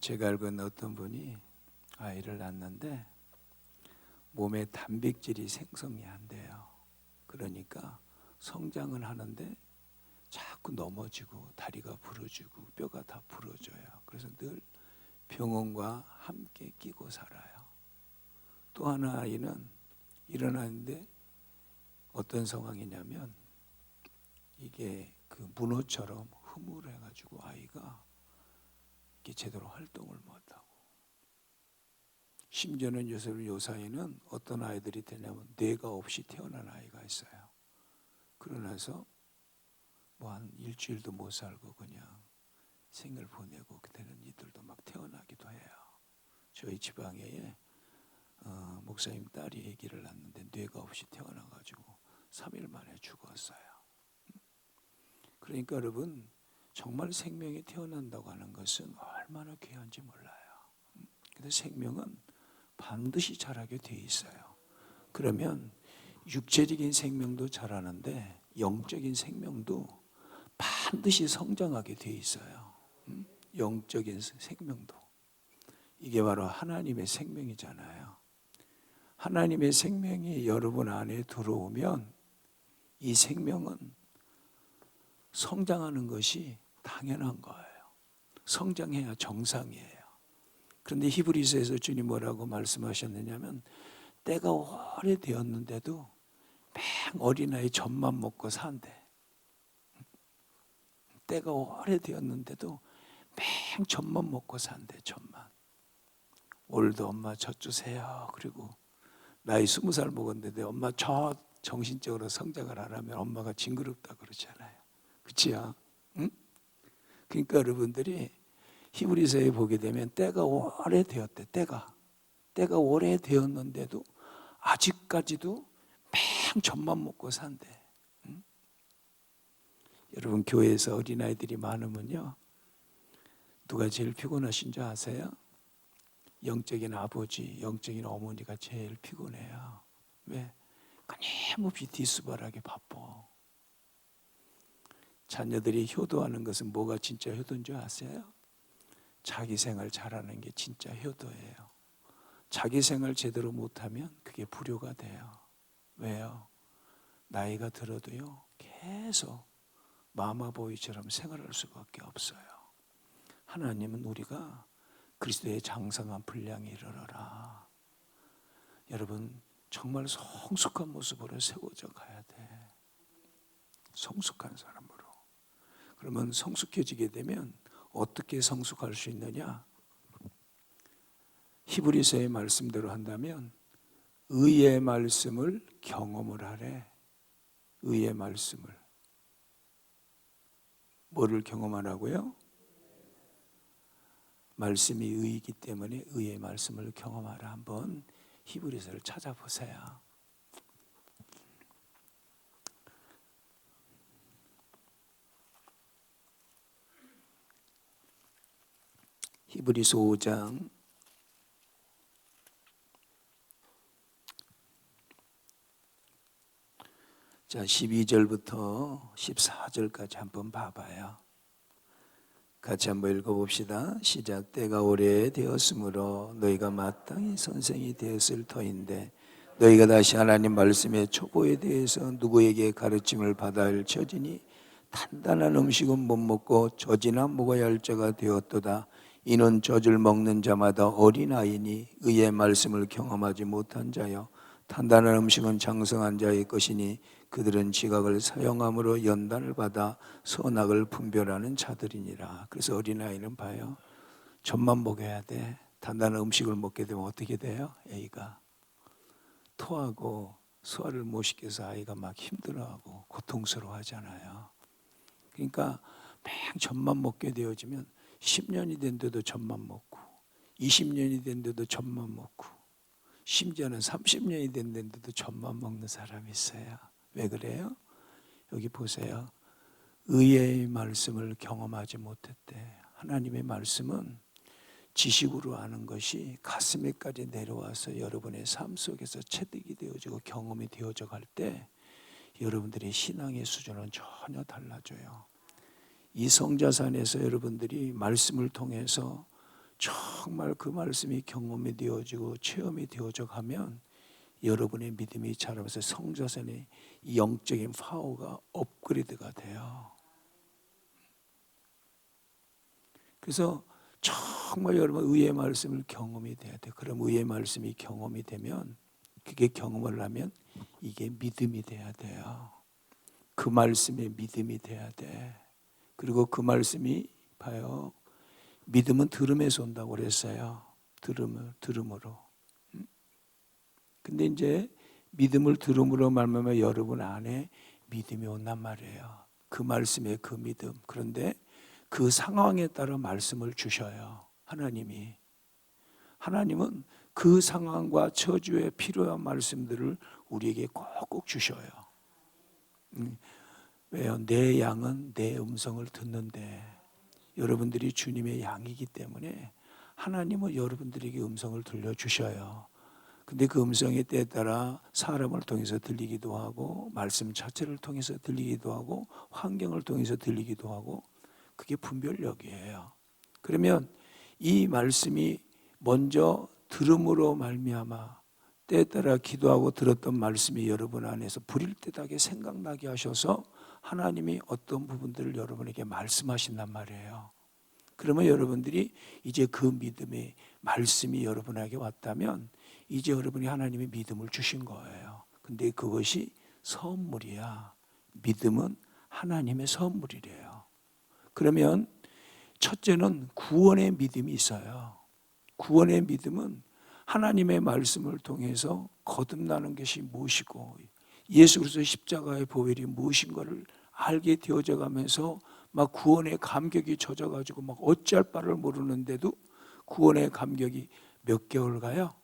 제가 알고 있는 어떤 분이 아이를 낳는데 몸에 단백질이 생성이 안 돼요. 그러니까 성장은 하는데 자꾸 넘어지고 다리가 부러지고 뼈가 다 부러져요. 그래서 늘 병원과 함께 끼고 살아요. 또 하나 아이는 일어나는데 어떤 상황이냐면 이게 그 문어처럼 흐물해가지고 아이가 이게 제대로 활동을 못하고, 심지어는 요사이는 어떤 아이들이 되냐면 뇌가 없이 태어난 아이가 있어요. 그러나서 뭐 한 일주일도 못 살고 그냥 생을 보내고 되는 이들도 막 태어나기도 해요. 저희 지방에 목사님 딸이 아기를 낳는데 뇌가 없이 태어나가지고 3일 만에 죽었어요. 그러니까 여러분, 정말 생명이 태어난다고 하는 것은 얼마나 귀한지 몰라요. 근데 생명은 반드시 자라게 돼 있어요. 그러면 육체적인 생명도 자라는데 영적인 생명도 반드시 성장하게 돼 있어요. 영적인 생명도. 이게 바로 하나님의 생명이잖아요. 하나님의 생명이 여러분 안에 들어오면 이 생명은 성장하는 것이 당연한 거예요. 성장해야 정상이에요. 그런데 히브리서에서 주님 뭐라고 말씀하셨느냐면 때가 오래되었는데도 맹 어린아이 젖만 먹고 산대. 때가 오래되었는데도 맹 젖만 먹고 산대. 젖만. 오늘도 엄마 젖 주세요. 그리고 나이 20살 먹었는데 엄마 저 정신적으로 성장을 안 하면 엄마가 징그럽다 그러잖아요. 그치요? 응? 그러니까 여러분들이 히브리서에 보게 되면 때가 오래되었대. 때가 오래되었는데도 아직까지도 맹 젖만 먹고 산대. 응? 여러분, 교회에서 어린아이들이 많으면요, 누가 제일 피곤하신 줄 아세요? 영적인 아버지, 영적인 어머니가 제일 피곤해요. 왜? 끊임없이 뒤수발하게 바빠. 자녀들이 효도하는 것은 뭐가 진짜 효도인 줄 아세요? 자기 생활 잘하는 게 진짜 효도예요. 자기 생활 제대로 못하면 그게 불효가 돼요. 왜요? 나이가 들어도요, 계속 마마보이처럼 생활할 수밖에 없어요. 하나님은 우리가 그리스도의 장성한 분량에 이르러라. 여러분, 정말 성숙한 모습으로 세워져 가야 돼. 성숙한 사람으로. 그러면 성숙해지게 되면 어떻게 성숙할 수 있느냐? 히브리서의 말씀대로 한다면 의의 말씀을 경험을 하래. 의의 말씀을. 뭐를 경험하라고요? 말씀이 의이기 때문에 의의 말씀을 경험하라. 한번 히브리서를 찾아보세요. 히브리서 5장 12절부터 14절까지 한번 봐봐요. 같이 한번 읽어봅시다. 시작. 때가 오래되었으므로 너희가 마땅히 선생이 되었을 터인데 너희가 다시 하나님 말씀의 초보에 대해서 누구에게 가르침을 받아야 할 처지니 단단한 음식은 못 먹고 젖이나 먹어야 할 자가 되었도다. 이는 젖을 먹는 자마다 어린아이니 의의 말씀을 경험하지 못한 자여 단단한 음식은 장성한 자의 것이니 그들은 지각을 사용함으로 연단을 받아 선악을 분별하는 자들이니라. 그래서 어린아이는 봐요, 젖만 먹여야 돼. 단단한 음식을 먹게 되면 어떻게 돼요? 애가 토하고 소화를 못 시켜서 아이가 막 힘들어하고 고통스러워 하잖아요. 그러니까 맹 젖만 먹게 되어지면 10년이 된데도 젖만 먹고 20년이 된데도 젖만 먹고 심지어는 30년이 됐는데도 젖만 먹는 사람이 있어요. 왜 그래요? 여기 보세요. 의의 말씀을 경험하지 못했대. 하나님의 말씀은 지식으로 아는 것이 가슴에까지 내려와서 여러분의 삶 속에서 체득이 되어지고 경험이 되어져 갈 때 여러분들의 신앙의 수준은 전혀 달라져요. 이 성자산에서 여러분들이 말씀을 통해서 정말 그 말씀이 경험이 되어지고 체험이 되어져 가면 여러분의 믿음이 자라면서 성자선의 영적인 파워가 업그레이드가 돼요. 그래서 정말 여러분 의의 말씀을 경험이 돼야 돼요. 그럼 의의 말씀이 경험이 되면, 그게 경험을 하면 이게 믿음이 돼야 돼요. 그 말씀에 믿음이 돼야 돼. 그리고 그 말씀이 봐요. 믿음은 들음에서 온다고 그랬어요. 들음으로. 근데 이제 믿음을 들음으로 말하면 여러분 안에 믿음이 온단 말이에요. 그 말씀에 그 믿음. 그런데 그 상황에 따라 말씀을 주셔요. 하나님은 그 상황과 처주에 필요한 말씀들을 우리에게 꼭꼭 주셔요. 왜요? 내 양은 내 음성을 듣는데, 여러분들이 주님의 양이기 때문에 하나님은 여러분들에게 음성을 들려주셔요. 근데 그 음성의 때에 따라 사람을 통해서 들리기도 하고, 말씀 자체를 통해서 들리기도 하고, 환경을 통해서 들리기도 하고, 그게 분별력이에요. 그러면 이 말씀이 먼저 들음으로 말미암아 때에 따라 기도하고 들었던 말씀이 여러분 안에서 불일듯하게 생각나게 하셔서 하나님이 어떤 부분들을 여러분에게 말씀하신단 말이에요. 그러면 여러분들이 이제 그 믿음의 말씀이 여러분에게 왔다면 이제 여러분이 하나님의 믿음을 주신 거예요. 근데 그것이 선물이야. 믿음은 하나님의 선물이래요. 그러면 첫째는 구원의 믿음이 있어요. 구원의 믿음은 하나님의 말씀을 통해서 거듭나는 것이 무엇이고 예수 그리스도의 십자가의 보혈이 무엇인가를 알게 되어져 가면서 막 구원의 감격이 젖어가지고 막 어찌할 바를 모르는데도 구원의 감격이 몇 개월 가요?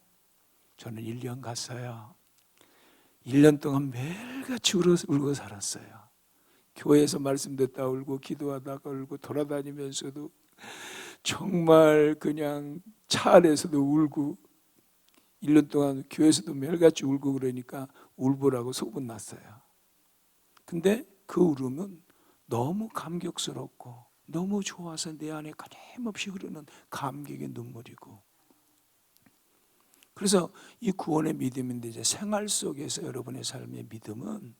저는 1년 갔어요. 1년 동안 매일같이 울고 살았어요. 교회에서 말씀 듣다 울고 기도하다가 울고 돌아다니면서도 정말 그냥 차 안에서도 울고 1년 동안 교회에서도 매일같이 울고 그러니까 울보라고 소문났어요. 근데 그 울음은 너무 감격스럽고 너무 좋아서 내 안에 끊임없이 흐르는 감격의 눈물이고, 그래서 이 구원의 믿음인데 이제 생활 속에서 여러분의 삶의 믿음은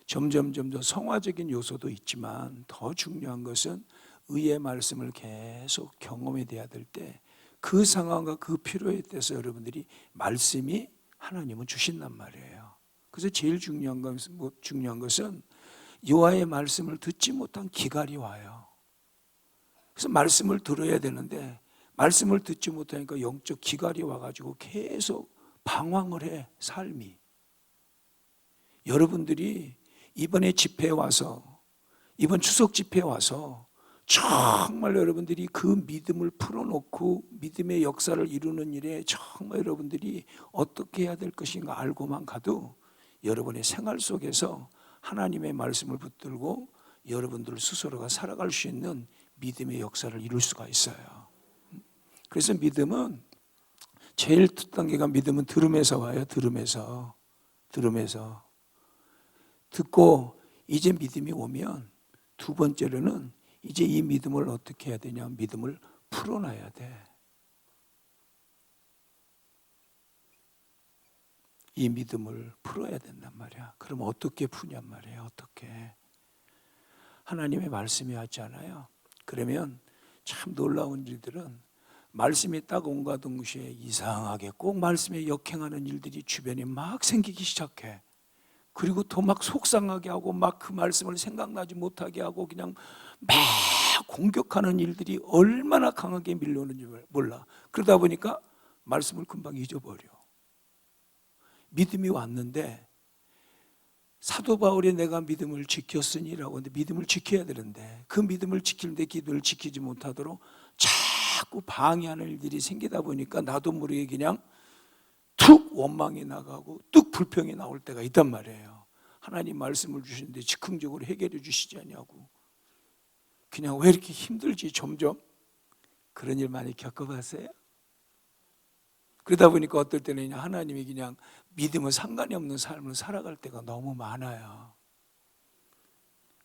점점 더 성화적인 요소도 있지만 더 중요한 것은 의의 말씀을 계속 경험이 돼야 될 때 그 상황과 그 필요에 대해서 여러분들이 말씀이 하나님은 주신단 말이에요. 그래서 제일 중요한 것은 여호와의 말씀을 듣지 못한 기갈이 와요. 그래서 말씀을 들어야 되는데 말씀을 듣지 못하니까 영적 기갈이 와가지고 계속 방황을 해, 삶이. 여러분들이 이번에 집회에 와서, 이번 추석 집회에 와서 정말 여러분들이 그 믿음을 풀어놓고 믿음의 역사를 이루는 일에 정말 여러분들이 어떻게 해야 될 것인가 알고만 가도 여러분의 생활 속에서 하나님의 말씀을 붙들고 여러분들 스스로가 살아갈 수 있는 믿음의 역사를 이룰 수가 있어요. 그래서 믿음은 제일 첫 단계가 믿음은 들음에서 와요. 들음에서 듣고 이제 믿음이 오면 두 번째로는 이제 이 믿음을 어떻게 해야 되냐, 믿음을 풀어놔야 돼. 이 믿음을 풀어야 된단 말이야. 그럼 어떻게 푸냔 말이에요. 어떻게? 하나님의 말씀이 왔잖아요. 그러면 참 놀라운 일들은 말씀이 딱 온과 동시에 이상하게 꼭 말씀에 역행하는 일들이 주변에 막 생기기 시작해. 그리고 더 막 속상하게 하고 막 그 말씀을 생각나지 못하게 하고 그냥 막 공격하는 일들이 얼마나 강하게 밀려오는지 몰라. 그러다 보니까 말씀을 금방 잊어버려. 믿음이 왔는데 사도 바울이 내가 믿음을 지켰으니라고 하는데 믿음을 지켜야 되는데 그 믿음을 지키는데 기도를 지키지 못하도록 자꾸 방해하는 일들이 생기다 보니까 나도 모르게 그냥 툭 원망이 나가고 뚝 불평이 나올 때가 있단 말이에요. 하나님 말씀을 주시는데 즉흥적으로 해결해 주시지 않냐고. 그냥 왜 이렇게 힘들지 점점. 그런 일 많이 겪어봤어요? 그러다 보니까 어떨 때는 하나님이 그냥 믿음은 상관이 없는 삶을 살아갈 때가 너무 많아요.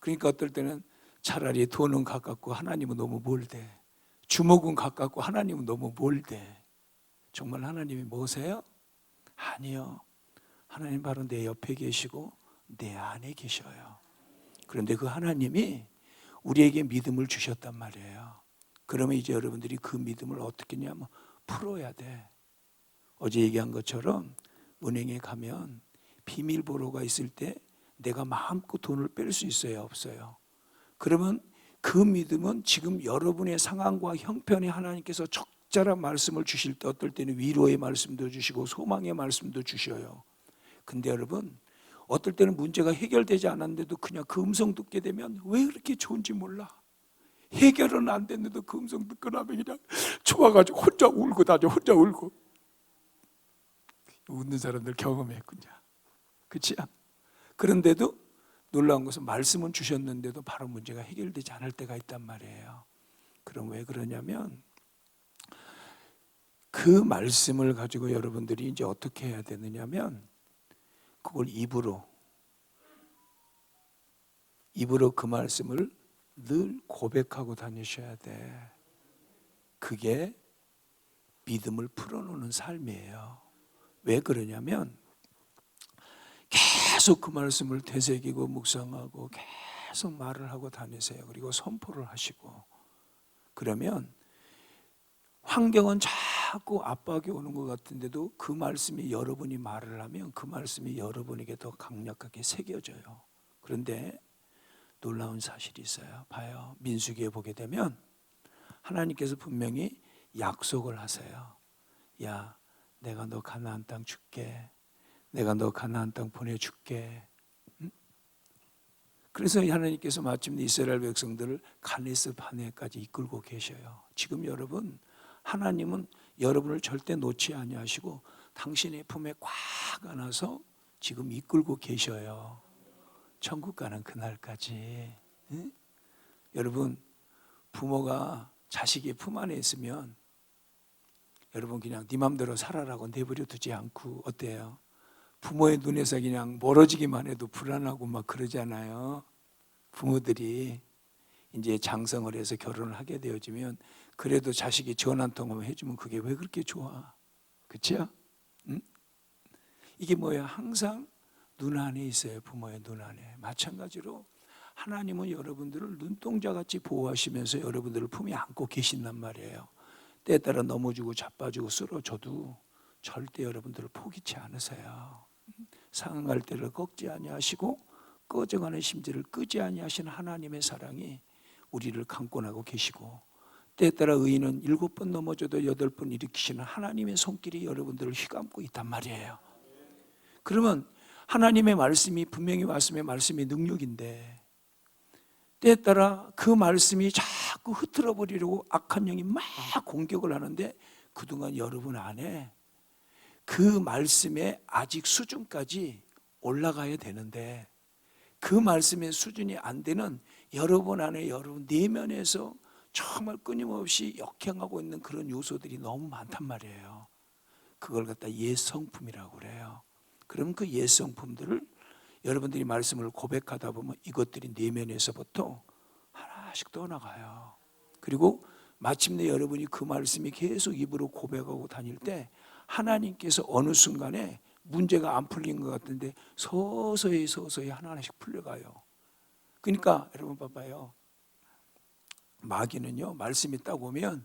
그러니까 어떨 때는 차라리 돈은 가깝고 하나님은 너무 멀대. 주먹은 가깝고 하나님은 너무 멀대. 정말 하나님이 뭐세요? 아니요. 하나님 바로 내 옆에 계시고 내 안에 계셔요. 그런데 그 하나님이 우리에게 믿음을 주셨단 말이에요. 그러면 이제 여러분들이 그 믿음을 어떻게 하냐면 풀어야 돼. 어제 얘기한 것처럼 은행에 가면 비밀번호가 있을 때 내가 마음껏 돈을 뺄 수 있어요, 없어요? 그러면 그 믿음은 지금 여러분의 상황과 형편에 하나님께서 적절한 말씀을 주실 때 어떨 때는 위로의 말씀도 주시고 소망의 말씀도 주셔요. 근데 여러분 어떨 때는 문제가 해결되지 않았는데도 그냥 그 음성 듣게 되면 왜 그렇게 좋은지 몰라. 해결은 안 됐는데도 그 음성 듣고 나면 그냥 좋아가지고 혼자 울고 다녀. 혼자 울고. 웃는 사람들 경험했군요. 그렇지? 그런데도 놀라운 것은 말씀은 주셨는데도 바로 문제가 해결되지 않을 때가 있단 말이에요. 그럼 왜 그러냐면 그 말씀을 가지고 여러분들이 이제 어떻게 해야 되느냐면 그걸 입으로 그 말씀을 늘 고백하고 다니셔야 돼. 그게 믿음을 풀어놓는 삶이에요. 왜 그러냐면 계속 그 말씀을 되새기고 묵상하고 계속 말을 하고 다니세요. 그리고 선포를 하시고 그러면 환경은 자꾸 압박이 오는 것 같은데도 그 말씀이 여러분이 말을 하면 그 말씀이 여러분에게 더 강력하게 새겨져요. 그런데 놀라운 사실이 있어요. 봐요. 민수기에 보게 되면 하나님께서 분명히 약속을 하세요. 야, 내가 너 가나안 땅 줄게. 내가 너 가나안 땅 보내줄게. 응? 그래서 하나님께서 마침내 이스라엘 백성들을 가데스 바네까지 이끌고 계셔요. 지금 여러분 하나님은 여러분을 절대 놓지 아니하시고 당신의 품에 꽉 안아서 지금 이끌고 계셔요. 천국 가는 그날까지. 응? 여러분 부모가 자식이 품 안에 있으면 여러분 그냥 네 맘대로 살아라고 내버려 두지 않고 어때요? 부모의 눈에서 그냥 멀어지기만 해도 불안하고 막 그러잖아요. 부모들이 이제 장성을 해서 결혼을 하게 되어지면 그래도 자식이 전화 한 통화만 해주면 그게 왜 그렇게 좋아? 그렇죠? 응? 이게 뭐예요? 항상 눈 안에 있어요. 부모의 눈 안에. 마찬가지로 하나님은 여러분들을 눈동자같이 보호하시면서 여러분들을 품에 안고 계신단 말이에요. 때에 따라 넘어지고 자빠지고 쓰러져도 절대 여러분들을 포기치 않으세요. 상응할 때를 꺾지 아니하시고 꺼져가는 심지를 끄지 아니하시는 하나님의 사랑이 우리를 강권하고 계시고 때에 따라 의인은 7번 넘어져도 8번 일으키시는 하나님의 손길이 여러분들을 휘감고 있단 말이에요. 그러면 하나님의 말씀이 분명히 말씀의 말씀이 능력인데 때에 따라 그 말씀이 자꾸 흐트러 버리려고 악한 영이 막 공격을 하는데 그동안 여러분 안에 그 말씀의 아직 수준까지 올라가야 되는데 그 말씀의 수준이 안 되는 여러분 안에 여러분 내면에서 정말 끊임없이 역행하고 있는 그런 요소들이 너무 많단 말이에요. 그걸 갖다 옛 성품이라고 그래요. 그럼 그 옛 성품들을 여러분들이 말씀을 고백하다 보면 이것들이 내면에서부터 하나씩 떠나가요. 그리고 마침내 여러분이 그 말씀이 계속 입으로 고백하고 다닐 때 하나님께서 어느 순간에 문제가 안 풀린 것 같은데 서서히 하나씩 풀려가요. 그러니까 여러분 봐봐요. 마귀는요 말씀이 딱 오면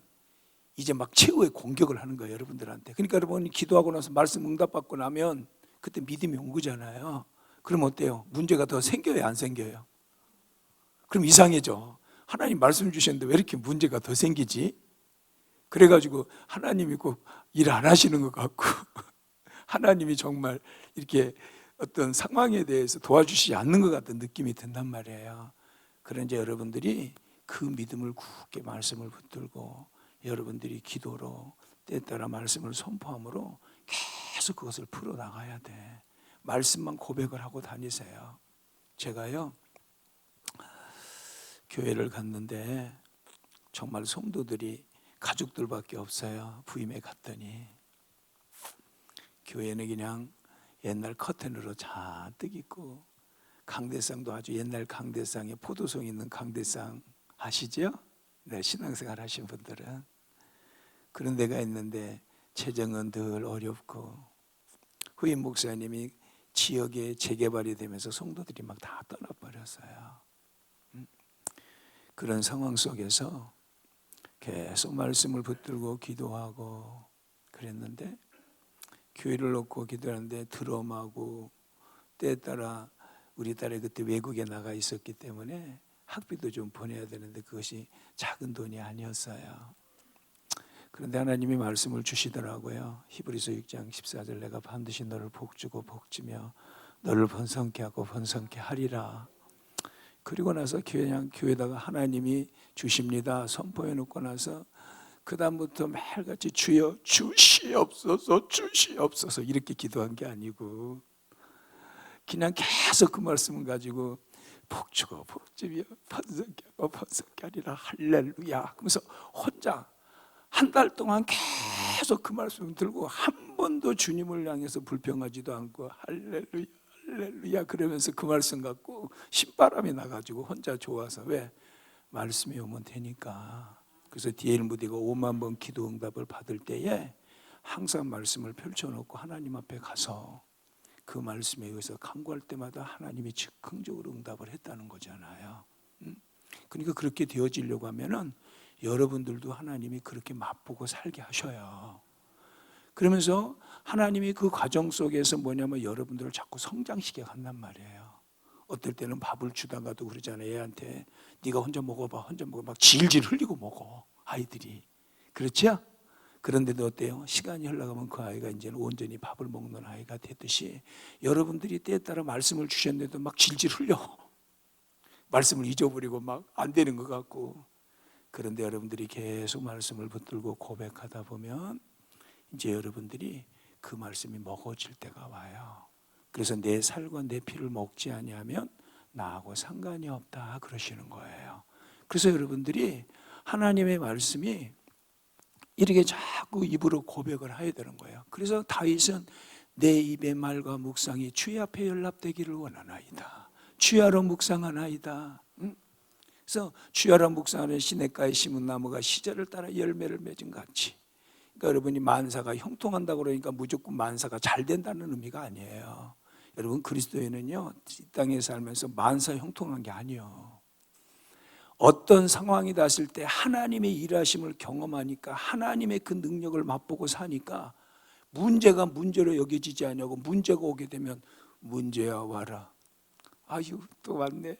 이제 막 최후의 공격을 하는 거예요 여러분들한테. 그러니까 여러분이 기도하고 나서 말씀 응답받고 나면 그때 믿음이 온 거잖아요. 그럼 어때요? 문제가 더 생겨요 안 생겨요? 그럼 이상해져. 하나님 말씀 주셨는데 왜 이렇게 문제가 더 생기지? 그래가지고 하나님이 꼭 일 안 하시는 것 같고 하나님이 정말 이렇게 어떤 상황에 대해서 도와주시지 않는 것 같은 느낌이 든단 말이에요. 그런데 여러분들이 그 믿음을 굳게 말씀을 붙들고 여러분들이 기도로 때에 따라 말씀을 선포함으로 계속 그것을 풀어나가야 돼. 말씀만 고백을 하고 다니세요. 제가요 교회를 갔는데 정말 성도들이 가족들밖에 없어요. 부임에 갔더니 교회는 그냥 옛날 커튼으로 잔뜩 있고 강대상도 아주 옛날 강대상에 포도송 있는 강대상 아시죠? 네, 신앙생활 하신 분들은. 그런 데가 있는데 재정은 늘 어렵고, 후임 목사님이 지역에 재개발이 되면서 성도들이 막 다 떠나버렸어요. 그런 상황 속에서 계속 말씀을 붙들고 기도하고 그랬는데, 교회를 놓고 기도하는데 드럼하고, 때에 따라 우리 딸이 그때 외국에 나가 있었기 때문에 학비도 좀 보내야 되는데 그것이 작은 돈이 아니었어요. 그런데 하나님이 말씀을 주시더라고요. 히브리서 6장 14절, 내가 반드시 너를 복주고 복주며 너를 번성케 하고 번성케 하리라. 그리고 나서 그냥 교회다가 하나님이 주십니다 선포해 놓고 나서 그 다음부터 매일같이 주여 주시옵소서 주시옵소서 이렇게 기도한 게 아니고, 그냥 계속 그 말씀을 가지고 복주고 복주며 번성케 하고 번성케 하리라 할렐루야 그러면서 혼자 한 달 동안 계속 그 말씀을 들고 한 번도 주님을 향해서 불평하지도 않고 할렐루야 할렐루야 그러면서 그 말씀 갖고 신바람이 나가지고 혼자 좋아서, 왜? 말씀이 오면 되니까. 그래서 디엘 무디가 5만 번 기도 응답을 받을 때에 항상 말씀을 펼쳐놓고 하나님 앞에 가서 그 말씀에 의해서 간구할 때마다 하나님이 즉흥적으로 응답을 했다는 거잖아요. 그러니까 그렇게 되어지려고 하면은 여러분들도 하나님이 그렇게 맛보고 살게 하셔요. 그러면서 하나님이 그 과정 속에서 뭐냐면 여러분들을 자꾸 성장시켜 간단 말이에요. 어떨 때는 밥을 주다가도 그러잖아요. 애한테 네가 혼자 먹어봐, 혼자 먹어. 막 질질 흘리고 먹어 아이들이. 그렇죠? 그런데도 어때요? 시간이 흘러가면 그 아이가 이제는 온전히 밥을 먹는 아이가 됐듯이 여러분들이 때에 따라 말씀을 주셨는데도 막 질질 흘려. 말씀을 잊어버리고 막 안 되는 것 같고. 그런데 여러분들이 계속 말씀을 붙들고 고백하다 보면 이제 여러분들이 그 말씀이 먹어질 때가 와요. 그래서 내 살과 내 피를 먹지 아니하면 나하고 상관이 없다 그러시는 거예요. 그래서 여러분들이 하나님의 말씀이 이렇게 자꾸 입으로 고백을 해야 되는 거예요. 그래서 다윗은 내 입의 말과 묵상이 주의 앞에 연락되기를 원하나이다. 주야로 묵상하나이다. 그래서 주야로 묵상하는 시냇가에 심은 나무가 시절을 따라 열매를 맺은 같이. 그러니까 여러분이 만사가 형통한다고 그러니까 무조건 만사가 잘 된다는 의미가 아니에요. 여러분 그리스도인은요 이 땅에 살면서 만사 형통한 게 아니에요. 어떤 상황이 닿았을 때 하나님의 일하심을 경험하니까, 하나님의 그 능력을 맛보고 사니까 문제가 문제로 여겨지지 않냐고. 문제가 오게 되면 문제야 와라. 아유 또 왔네.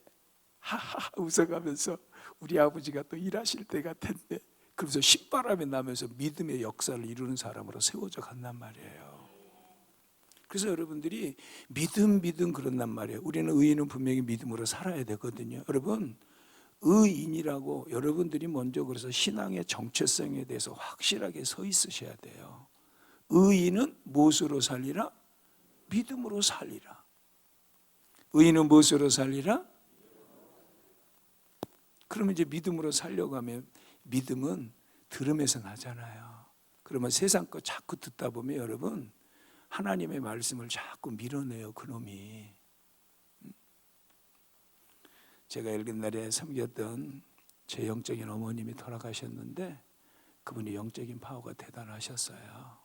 하하 웃어가면서 우리 아버지가 또 일하실 때가 텐데. 그러면서 신바람이 나면서 믿음의 역사를 이루는 사람으로 세워져 간단 말이에요. 그래서 여러분들이 믿음 그런단 말이에요. 우리는 의인은 분명히 믿음으로 살아야 되거든요. 여러분 의인이라고 여러분들이 먼저 그래서 신앙의 정체성에 대해서 확실하게 서 있으셔야 돼요. 의인은 무엇으로 살리라? 믿음으로 살리라. 의인은 무엇으로 살리라? 그러면 이제 믿음으로 살려고 하면 믿음은 들음에서 나잖아요. 그러면 세상 거 자꾸 듣다 보면 여러분 하나님의 말씀을 자꾸 밀어내요 그놈이. 제가 옛날에 섬겼던 제 영적인 어머님이 돌아가셨는데 그분이 영적인 파워가 대단하셨어요.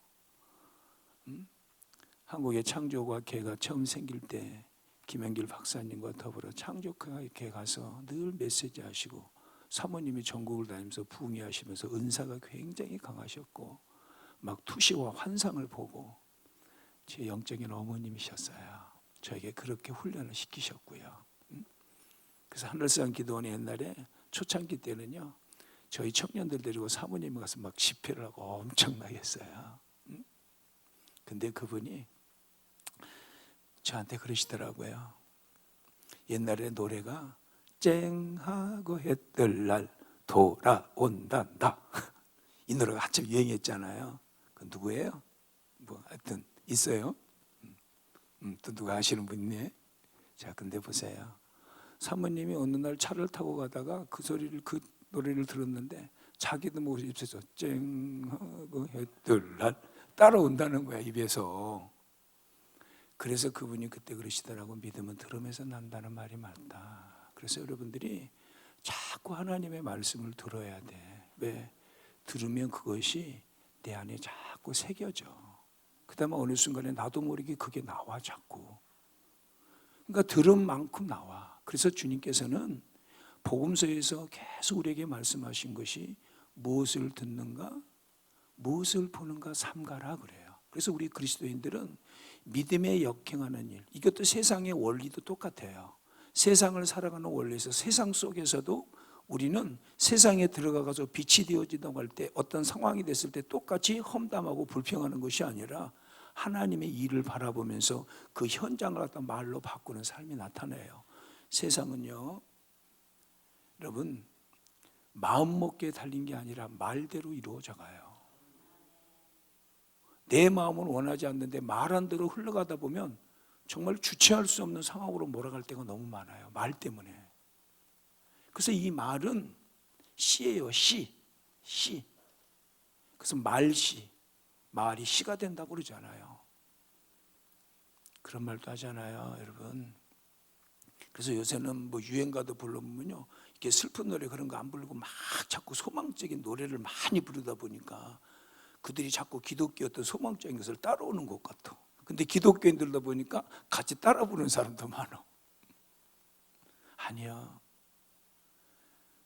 한국의 창조과학회가 처음 생길 때 김영길 박사님과 더불어 창조과학회 가서 늘 메시지 하시고, 사모님이 전국을 다니면서 부흥회하시면서 은사가 굉장히 강하셨고 막 투시와 환상을 보고, 제 영적인 어머님이셨어요. 저에게 그렇게 훈련을 시키셨고요. 그래서 하늘산 기도원에 옛날에 초창기 때는요 저희 청년들 데리고 사모님이 가서 막 집회를 하고 엄청나게 했어요. 근데 그분이 저한테 그러시더라고요. 옛날에 노래가 쨍하고 해뜰 날 돌아온단다. 이 노래가 한참 유행했잖아요. 그 누구예요? 뭐 하여튼 있어요. 또 누가 아시는 분 있네. 자, 근데 보세요. 사모님이 어느 날 차를 타고 가다가 그 노래를 들었는데 자기도 모르고 입에서 쨍하고 해뜰 날 따라온다는 거야 입에서. 그래서 그분이 그때 그러시더라고. 믿음은 들음에서 난다는 말이 맞다. 그래서 여러분들이 자꾸 하나님의 말씀을 들어야 돼. 왜? 들으면 그것이 내 안에 자꾸 새겨져. 그 다음에 어느 순간에 나도 모르게 그게 나와 자꾸. 그러니까 들은 만큼 나와. 그래서 주님께서는 복음서에서 계속 우리에게 말씀하신 것이 무엇을 듣는가, 무엇을 보는가 삼가라 그래요. 그래서 우리 그리스도인들은 믿음에 역행하는 일, 이것도 세상의 원리도 똑같아요. 세상을 살아가는 원리에서 세상 속에서도 우리는 세상에 들어가서 빛이 되어진다고 할 때 어떤 상황이 됐을 때 똑같이 험담하고 불평하는 것이 아니라 하나님의 일을 바라보면서 그 현장을 갖다 말로 바꾸는 삶이 나타나요. 세상은요, 여러분, 마음 먹기에 달린 게 아니라 말대로 이루어져 가요. 내 마음은 원하지 않는데 말한 대로 흘러가다 보면 정말 주체할 수 없는 상황으로 몰아갈 때가 너무 많아요. 말 때문에. 그래서 이 말은 시예요. 시. 그래서 말시. 말이 시가 된다고 그러잖아요. 그런 말도 하잖아요, 여러분. 그래서 요새는 뭐 유행가도 불러보면요, 이렇게 슬픈 노래 그런 거 안 부르고 막 자꾸 소망적인 노래를 많이 부르다 보니까 그들이 자꾸 기독교 어떤 소망적인 것을 따라오는 것 같아. 근데 기독교인들다 보니까 같이 따라 부르는 사람도 많아. 아니야.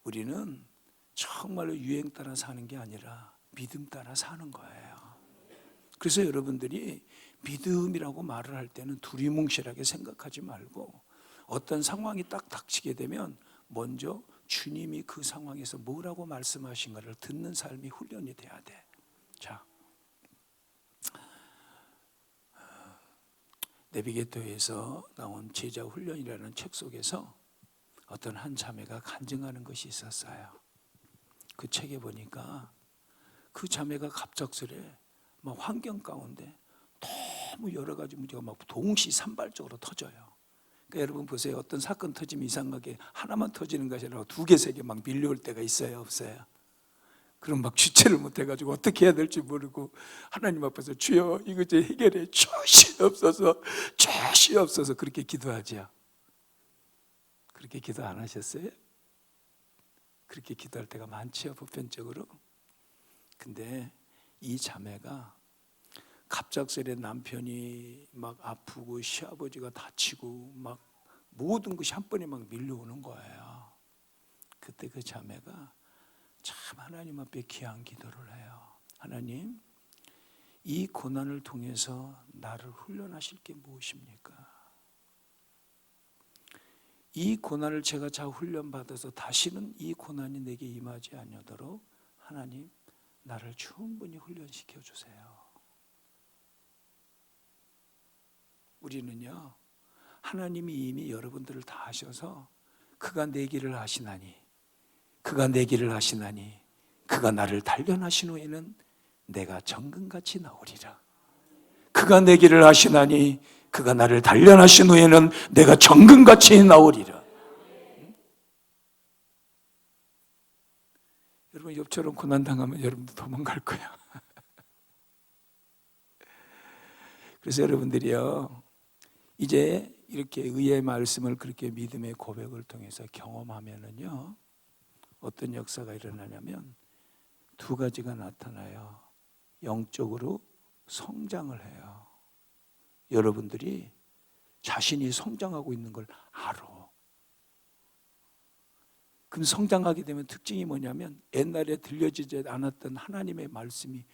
우리는 정말로 유행 따라 사는 게 아니라 믿음 따라 사는 거예요. 그래서 여러분들이 믿음이라고 말을 할 때는 두리뭉실하게 생각하지 말고 어떤 상황이 딱 닥치게 되면 먼저 주님이 그 상황에서 뭐라고 말씀하신가를 듣는 삶이 훈련이 돼야 돼. 자, 내비게이터에서 나온 제자 훈련이라는 책 속에서 어떤 한 자매가 간증하는 것이 있었어요. 그 책에 보니까 그 자매가 갑작스레 막 환경 가운데 너무 여러 가지 문제가 막 동시산발적으로 터져요. 그러니까 여러분 보세요. 어떤 사건 터지면 이상하게 하나만 터지는 것이 아니라 두 개, 세 개 막 밀려올 때가 있어요, 없어요? 그럼 막 주체를 못해가지고 어떻게 해야 될지 모르고 하나님 앞에서 주여 이거 제 해결해 주시옵소서, 주시옵소서 그렇게 기도하죠. 그렇게 기도 안 하셨어요? 그렇게 기도할 때가 많지요, 보편적으로. 근데 이 자매가 갑작스레 남편이 막 아프고 시아버지가 다치고 막 모든 것이 한 번에 막 밀려오는 거예요. 그때 그 자매가 참 하나님 앞에 귀한 기도를 해요. 하나님, 이 고난을 통해서 나를 훈련하실 게 무엇입니까? 이 고난을 제가 잘 훈련받아서 다시는 이 고난이 내게 임하지 않도록 하나님, 나를 충분히 훈련시켜 주세요. 우리는요, 하나님이 이미 여러분들을 다 하셔서 그가 내 길을 하시나니 그가 내 길을 하시나니 그가 나를 단련하신 후에는 내가 정금같이 나오리라. 그가 내 길을 하시나니 그가 나를 단련하신 후에는 내가 정금같이 나오리라. 여러분 옆처럼 고난당하면 여러분도 도망갈 거야. 그래서 여러분들이요, 이제 이렇게 의의 말씀을 그렇게 믿음의 고백을 통해서 경험하면은요, 어떤 역사가 일어나냐면 두 가지가 나타나요. 영적으로 성장을 해요. 여러분들이 자신이 성장하고 있는 걸 알아. 그럼 성장하게 되면 특징이 뭐냐면 옛날에 들려지지 않았던 하나님의 말씀이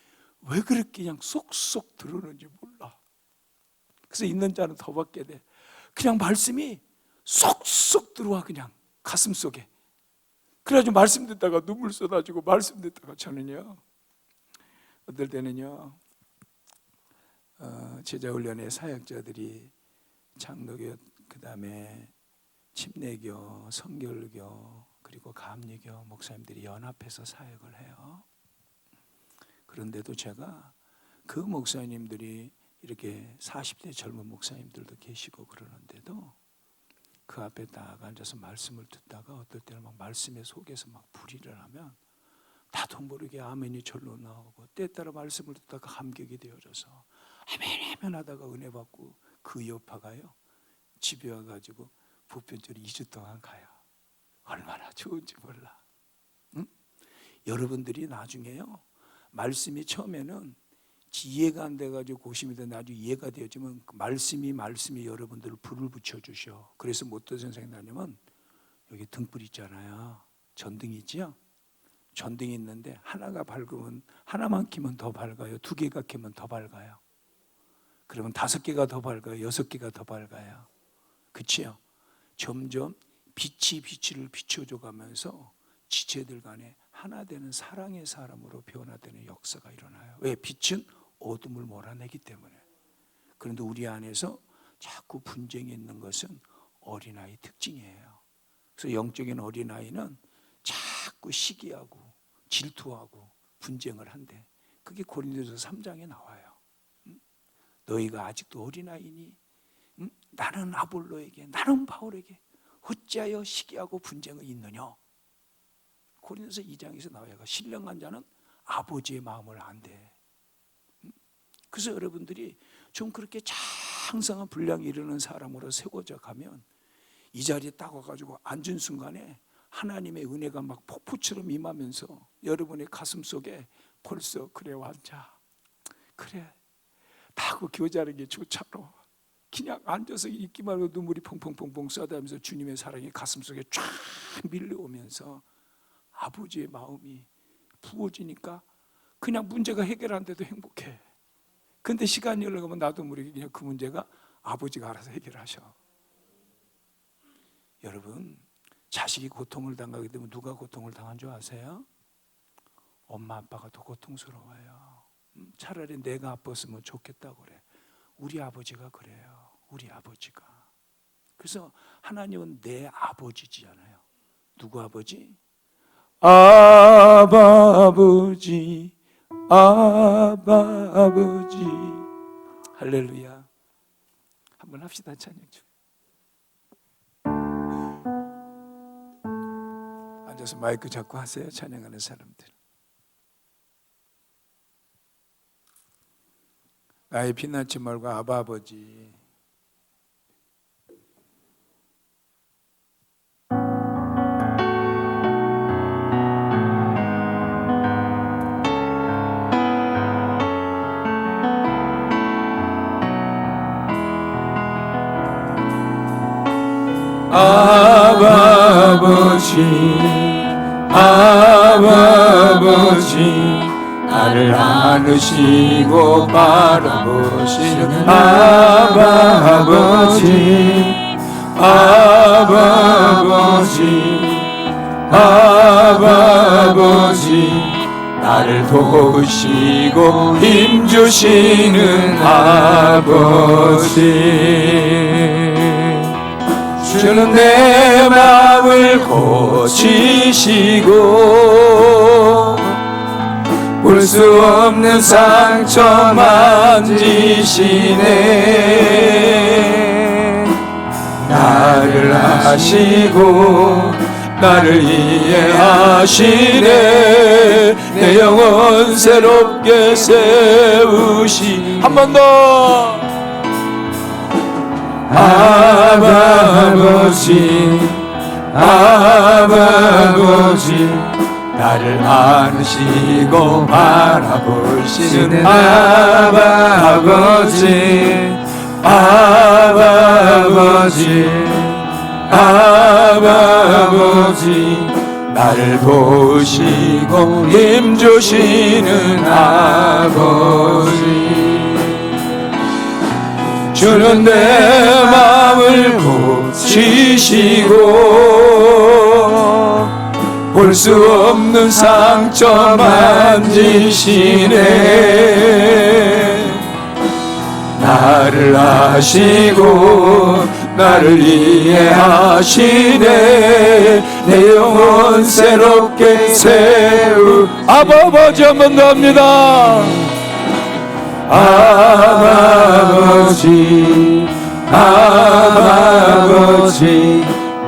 왜 그렇게 그냥 쏙쏙 들어오는지 몰라. 그래서 있는 자는 더 받게 돼. 그냥 말씀이 쏙쏙 들어와, 그냥 가슴 속에. 그래가지고 말씀 듣다가 눈물 쏟아지고 말씀 듣다가 저는요, 어떨 때는요, 제자훈련의 사역자들이 장로교, 그 다음에 침례교, 성결교, 그리고 감리교 목사님들이 연합해서 사역을 해요. 그런데도 제가 그 목사님들이 이렇게 40대 젊은 목사님들도 계시고 그러는데도 그 앞에 딱 앉아서 말씀을 듣다가 어떨 때는 막 말씀에 속에서 막 불이 일어나면 나도 모르게 아멘이 절로 나오고, 때에 따라 말씀을 듣다가 감격이 되어져서 아멘 아멘 하다가 은혜 받고 그 여파가요 집에 와가지고 보편적으로 2주 동안 가요. 얼마나 좋은지 몰라. 응? 여러분들이 나중에요, 말씀이 처음에는 이해가 안 돼가지고 고심이 돼 나중에 이해가 되어지면 그 말씀이 여러분들을 불을 붙여주셔. 그래서 뭐 어떤 생각이 나냐면, 여기 등불 있잖아요, 전등이 있지요. 전등이 있는데 하나가 밝으면, 하나만 켜면 더 밝아요, 두 개가 켜면 더 밝아요, 그러면 5개가 더 밝아요, 6개가 더 밝아요. 그치요? 점점 빛이 빛을 비춰줘 가면서 지체들 간에 하나 되는 사랑의 사람으로 변화되는 역사가 일어나요. 왜? 빛은 어둠을 몰아내기 때문에. 그런데 우리 안에서 자꾸 분쟁이 있는 것은 어린아이 특징이에요. 그래서 영적인 어린아이는 자꾸 시기하고 질투하고 분쟁을 한대. 그게 고린도서 3장에 나와요. 너희가 아직도 어린아이니? 나는 아볼로에게, 나는 바울에게 어찌하여 시기하고 분쟁이 있느냐? 고린도서 2장에서 나와요. 신령한 자는 아버지의 마음을 안대. 그래서 여러분들이 좀 그렇게 장성한 분량이 이르는 사람으로 세워져 가면, 이 자리에 딱 와가지고 앉은 순간에 하나님의 은혜가 막 폭포처럼 임하면서 여러분의 가슴 속에 벌써, 그래 환자, 그래 나하고 교제하는 게 좋잖아, 그냥 앉아서 있기만 해도 눈물이 펑펑펑펑 쏟아지면서 주님의 사랑이 가슴 속에 쫙 밀려오면서 아버지의 마음이 부어지니까 그냥 문제가 해결하는데도 행복해. 근데 시간이 흘러가면 나도 모르게 그냥 그 문제가 아버지가 알아서 해결하셔. 여러분, 자식이 고통을 당하게 되면 누가 고통을 당한 줄 아세요? 엄마 아빠가 더 고통스러워요. 차라리 내가 아팠으면 좋겠다고 그래. 우리 아버지가 그래요. 우리 아버지가. 그래서 하나님은 내 아버지잖아요. 누구 아버지? 아버지, 아버지. 할렐루야. 한번 합시다. 찬양 중. 앉아서 마이크 잡고 하세요. 찬양하는 사람들. 나의 피난처 말고 아버지. 아버지, 나를 안으시고 바라보시는 아버지, 나를 도우시고 힘주시는 아버지. 주는 내 마음을 고치시고 볼 수 없는 상처 만지시네. 나를 아시고 나를 이해하시네. 내 영혼 새롭게 세우시. 한 번 더. 아버지, 나를 안으시고 바라보시는 아버지, 나를 도우시고 힘주시는 아버지. 주는 내 마음을 고치시고 볼 수 없는 상처 만지시네. 나를 아시고 나를 이해하시네. 내 영혼 새롭게 세우. 아버지 한 번 더 합니다. 아버지,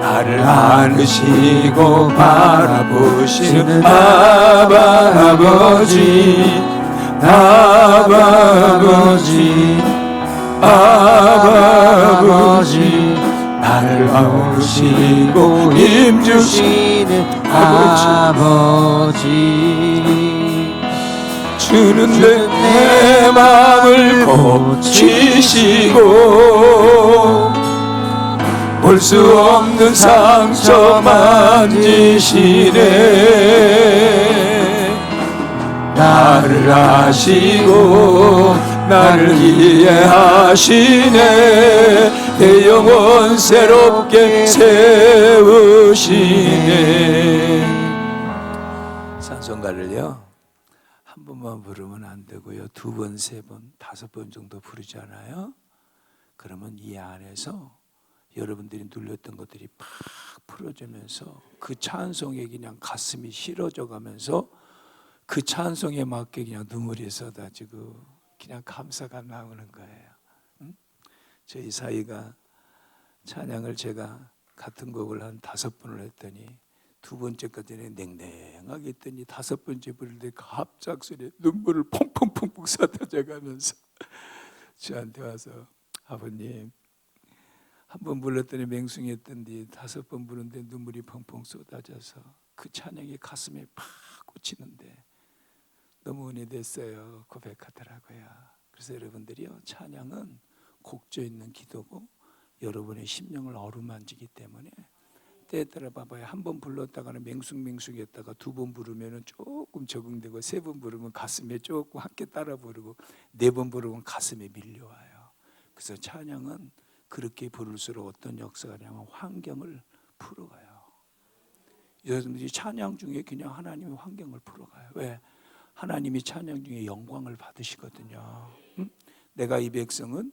나를 안으시고 바라보시는 아버지, 나를 나를 아우시고 힘주시는 아버지, 주는 내 마음을 고치시고 볼 수 없는 상처 만지시네. 나를 아시고 나를 이해하시네. 내 영혼 새롭게 세우시네. 찬송가를요 한 번만 부르면 안 되고요, 두 번, 세 번, 다섯 번 정도 부르잖아요. 그러면 이 안에서 여러분들이 눌렸던 것들이 팍 풀어지면서 그 찬송에 그냥 가슴이 실어져 가면서 그 찬송에 맞게 그냥 눈물이 쏟아지고 그냥 감사가 나오는 거예요. 응? 저희 사이가 찬양을 제가 같은 곡을 한 5번을 했더니 두 번째까지는 냉랭하게 했더니 다섯 번째 부를 때 갑작스레 눈물을 펑펑펑펑 쏟아져 가면서 저한테 와서 아버님 한 번 불렀더니 맹숭했던데 다섯 번 부르는데 눈물이 펑펑 쏟아져서 그 찬양이 가슴에 팍 꽂히는데 너무 은혜됐어요 고백하더라고요. 그래서 여러분들이요 찬양은 곡조 있는 기도고 여러분의 심령을 어루만지기 때문에 때에 따라 봐봐요. 한 번 불렀다가는 맹숭맹숭했다가 두 번 부르면 조금 적응되고 세 번 부르면 가슴에 조금 함께 따라 부르고 네 번 부르면 가슴에 밀려와요. 그래서 찬양은 그렇게 부를수록 어떤 역사가냐면 환경을 풀어가요. 여러분들이 찬양 중에 그냥 하나님의 환경을 풀어가요. 왜? 하나님이 찬양 중에 영광을 받으시거든요. 응? 내가 이 백성은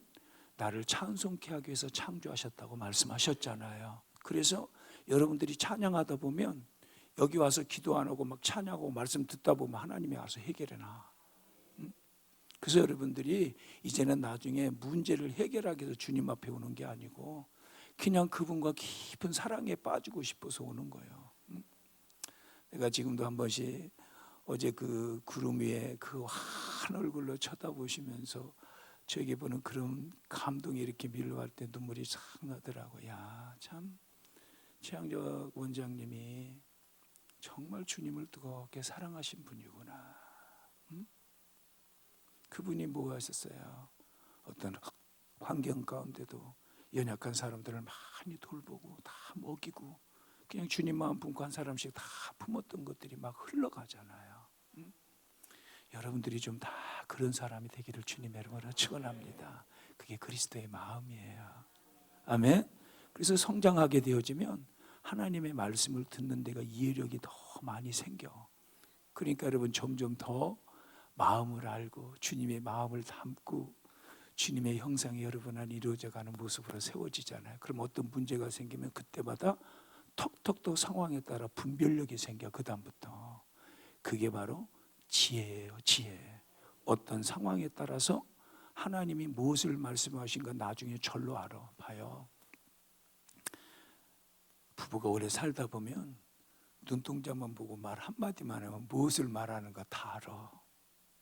나를 찬송케 하기 위해서 창조하셨다고 말씀하셨잖아요. 그래서 여러분들이 찬양하다 보면 여기 와서 기도 안 하고 막 찬양하고 말씀 듣다 보면 하나님이 와서 해결해 놔. 그래서 여러분들이 이제는 나중에 문제를 해결하기 위해서 주님 앞에 오는 게 아니고 그냥 그분과 깊은 사랑에 빠지고 싶어서 오는 거예요. 내가 지금도 한 번씩 어제 그 구름 위에 그 환 얼굴로 쳐다보시면서 저에게 보는 그런 감동이 이렇게 밀려갈 때 눈물이 싹 나더라고요. 야, 참 최양적 원장님이 정말 주님을 뜨겁게 사랑하신 분이구나. 그분이 뭐 하셨어요? 어떤 환경 가운데도 연약한 사람들을 많이 돌보고 다 먹이고 그냥 주님 마음 품고 한 사람씩 다 품었던 것들이 막 흘러가잖아요. 여러분들이 좀 다 그런 사람이 되기를 주님의 이름으로 축원합니다. 그게 그리스도의 마음이에요. 아멘. 그래서 성장하게 되어지면 하나님의 말씀을 듣는 데가 이해력이 더 많이 생겨. 그러니까 여러분 점점 더 마음을 알고 주님의 마음을 담고 주님의 형상이 여러분 안에 이루어져가는 모습으로 세워지잖아요. 그럼 어떤 문제가 생기면 그때마다 톡톡톡 상황에 따라 분별력이 생겨. 그 다음부터 그게 바로 지혜예요. 지혜. 어떤 상황에 따라서 하나님이 무엇을 말씀하신가 나중에 절로 알아 봐요. 부부가 오래 살다 보면 눈동자만 보고 말 한마디만 하면 무엇을 말하는가 다 알아.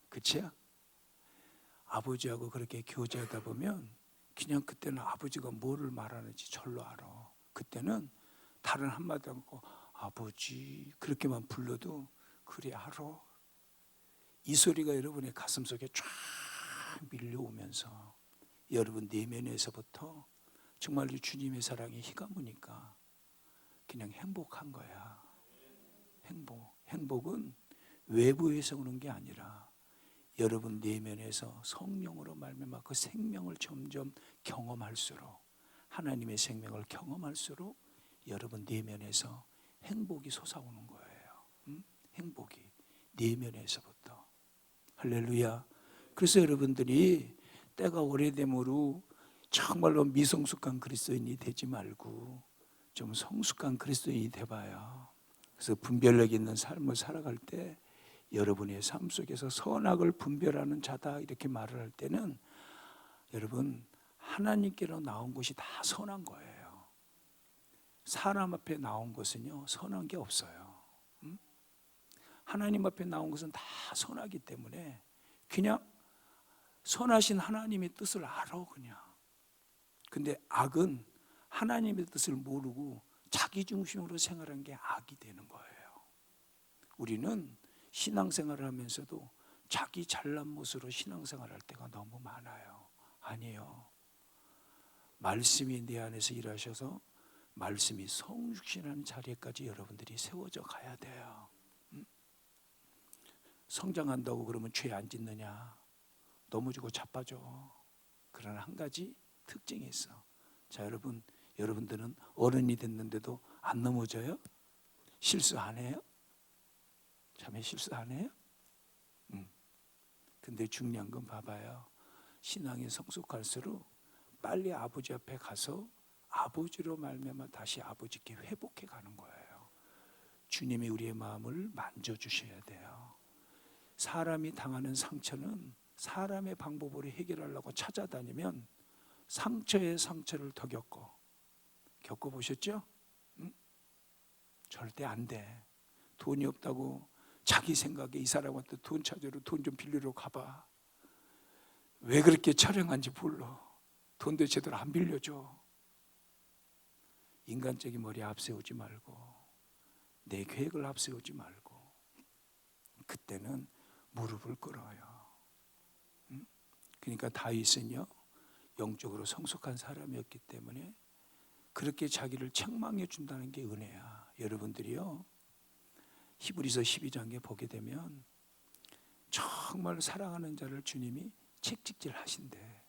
그치? 아버지하고 그렇게 교제하다 보면 그냥 그때는 아버지가 뭐를 말하는지 절로 알아. 그때는 다른 한마디 않고 아버지 그렇게만 불러도 그래 알아. 이 소리가 여러분의 가슴속에 쫙 밀려오면서 여러분 내면에서부터 정말로 주님의 사랑이 휘감으니까 그냥 행복한 거야. 행복은 외부에서 오는 게 아니라 여러분 내면에서 성령으로 말미암아 그 생명을 점점 경험할수록 하나님의 생명을 경험할수록 여러분 내면에서 행복이 솟아오는 거예요. 행복이 내면에서부터. 할렐루야. 그래서 여러분들이 때가 오래됨으로 정말로 미성숙한 그리스도인이 되지 말고 좀 성숙한 그리스도인이 돼봐요. 그래서 분별력 있는 삶을 살아갈 때 여러분의 삶 속에서 선악을 분별하는 자다 이렇게 말을 할 때는 여러분 하나님께로 나온 것이 다 선한 거예요. 사람 앞에 나온 것은요 선한 게 없어요. 하나님 앞에 나온 것은 다 선하기 때문에 그냥 선하신 하나님의 뜻을 알아 그냥. 근데 악은 하나님의 뜻을 모르고 자기 중심으로 생활한 게 악이 되는 거예요. 우리는 신앙생활을 하면서도 자기 잘난 못으로 신앙생활할 때가 너무 많아요. 아니에요. 말씀이 내 안에서 일하셔서 말씀이 성육신하는 자리에까지 여러분들이 세워져 가야 돼요. 성장한다고 그러면 죄 안 짓느냐? 넘어지고 자빠져. 그러나 한 가지 특징이 있어. 자, 여러분들은 어른이 됐는데도 안 넘어져요? 실수 안 해요? 자매 실수 안 해요? 근데 중요한 건 봐봐요. 신앙이 성숙할수록 빨리 아버지 앞에 가서 아버지로 말미암아 다시 아버지께 회복해 가는 거예요. 주님이 우리의 마음을 만져주셔야 돼요. 사람이 당하는 상처는 사람의 방법으로 해결하려고 찾아다니면 상처에 상처를 더 겪어보셨죠? 절대 안 돼. 돈이 없다고 자기 생각에 이 사람한테 돈 찾으러 돈 좀 빌리러 가봐. 왜 그렇게 촬영한지 몰라. 돈도 제대로 안 빌려줘. 인간적인 머리 앞세우지 말고 내 계획을 앞세우지 말고 그때는 무릎을 꿇어요. 그러니까 다윗은요 영적으로 성숙한 사람이었기 때문에 그렇게 자기를 책망해 준다는 게 은혜야. 여러분들이요 히브리서 12장에 보게 되면 정말 사랑하는 자를 주님이 책찍질 하신대.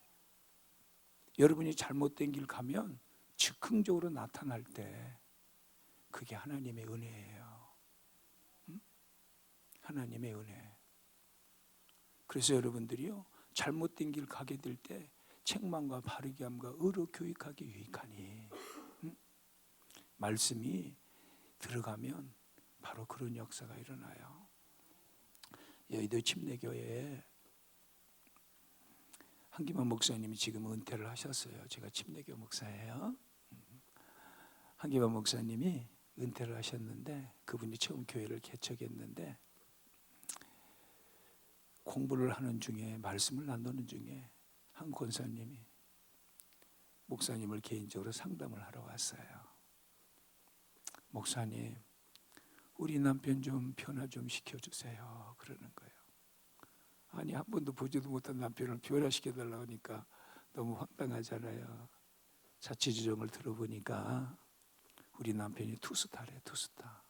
여러분이 잘못된 길 가면 즉흥적으로 나타날 때 그게 하나님의 은혜예요. 하나님의 은혜. 그래서 여러분들이요 잘못된 길 가게 될 때 책망과 바르게 함과 의로 교육하기 유익하니 말씀이 들어가면 바로 그런 역사가 일어나요. 여의도 침례교회에 한기만 목사님이 지금 은퇴를 하셨어요. 제가 침례교 목사예요. 한기만 목사님이 은퇴를 하셨는데 그분이 처음 교회를 개척했는데 공부를 하는 중에 말씀을 나누는 중에 한 권사님이 목사님을 개인적으로 상담을 하러 왔어요. 목사님, 우리 남편 좀 변화 좀 시켜주세요. 그러는 거예요. 아니 한 번도 보지도 못한 남편을 변화시켜달라고 하니까 너무 황당하잖아요. 자취주정을 들어보니까 우리 남편이 투스타래. 투스타.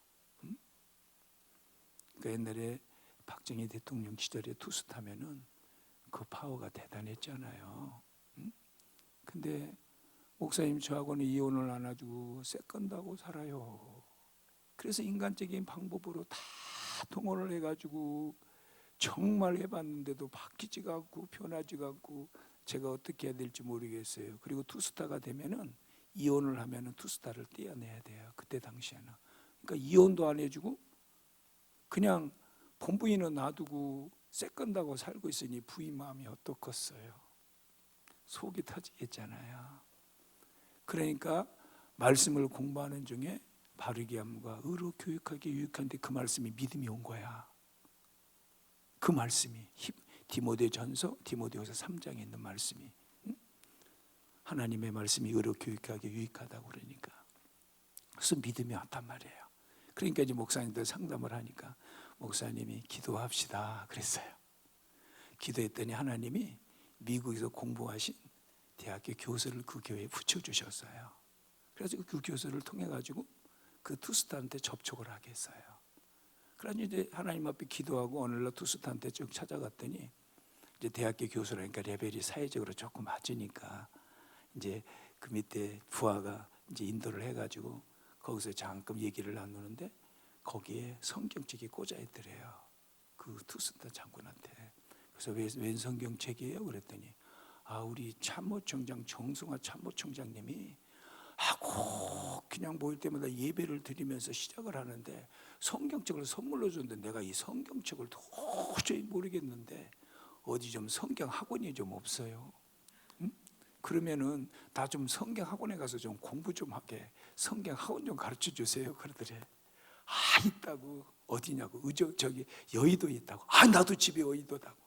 그러니까 옛날에 박정희 대통령 시절에 투스타면은 그 파워가 대단했잖아요. 근데 목사님 저하고는 이혼을 안 해주고 세컨드하고 살아요. 그래서 인간적인 방법으로 다 동원을 해가지고 정말 해봤는데도 바뀌지가 않고 변하지가 않고 제가 어떻게 해야 될지 모르겠어요. 그리고 투스타가 되면은 이혼을 하면은 투스타를 떼어내야 돼요. 그때 당시에는. 그러니까 이혼도 안 해주고 그냥 본부인은 놔두고 세컨드하고 살고 있으니 부인 마음이 어떻겠어요. 속이 터지겠잖아요. 그러니까 말씀을 공부하는 중에 바르게 함과 의로 교육하기 유익한데 그 말씀이 믿음이 온 거야. 그 말씀이 디모데전서 디모데후서 3장에 있는 말씀이 하나님의 말씀이 의로 교육하기 유익하다고 그러니까 그래서 믿음이 왔단 말이에요. 그러니까 이제 목사님들 상담을 하니까 목사님이 기도합시다 그랬어요. 기도했더니 하나님이 미국에서 공부하신 대학교 교수를 그 교회에 붙여주셨어요. 그래서 그 교수를 통해 가지고 그 투스타한테 접촉을 하게 했어요. 그래서 이제 하나님 앞에 기도하고 어느 날 투스타한테 쭉 찾아갔더니 이제 대학교 교수라니까 레벨이 사회적으로 조금 낮으니까 이제 그 밑에 부하가 이제 인도를 해가지고 거기서 잠깐 얘기를 나누는데 거기에 성경책이 꽂아 있더래요. 그 투스타 장군한테. 그래서 웬 성경책이에요? 그랬더니 우리 참모총장 정승화 참모총장님이 꼭 그냥 모일 때마다 예배를 드리면서 시작을 하는데 성경책을 선물로 줬는데 내가 이 성경책을 도저히 모르겠는데 어디 좀 성경 학원이 좀 없어요? 그러면은 나 좀 성경 학원에 가서 좀 공부 좀 하게 성경 학원 좀 가르쳐 주세요. 그러더래. 있다고. 어디냐고. 저기 여의도에 있다고. 나도 집에 여의도다고.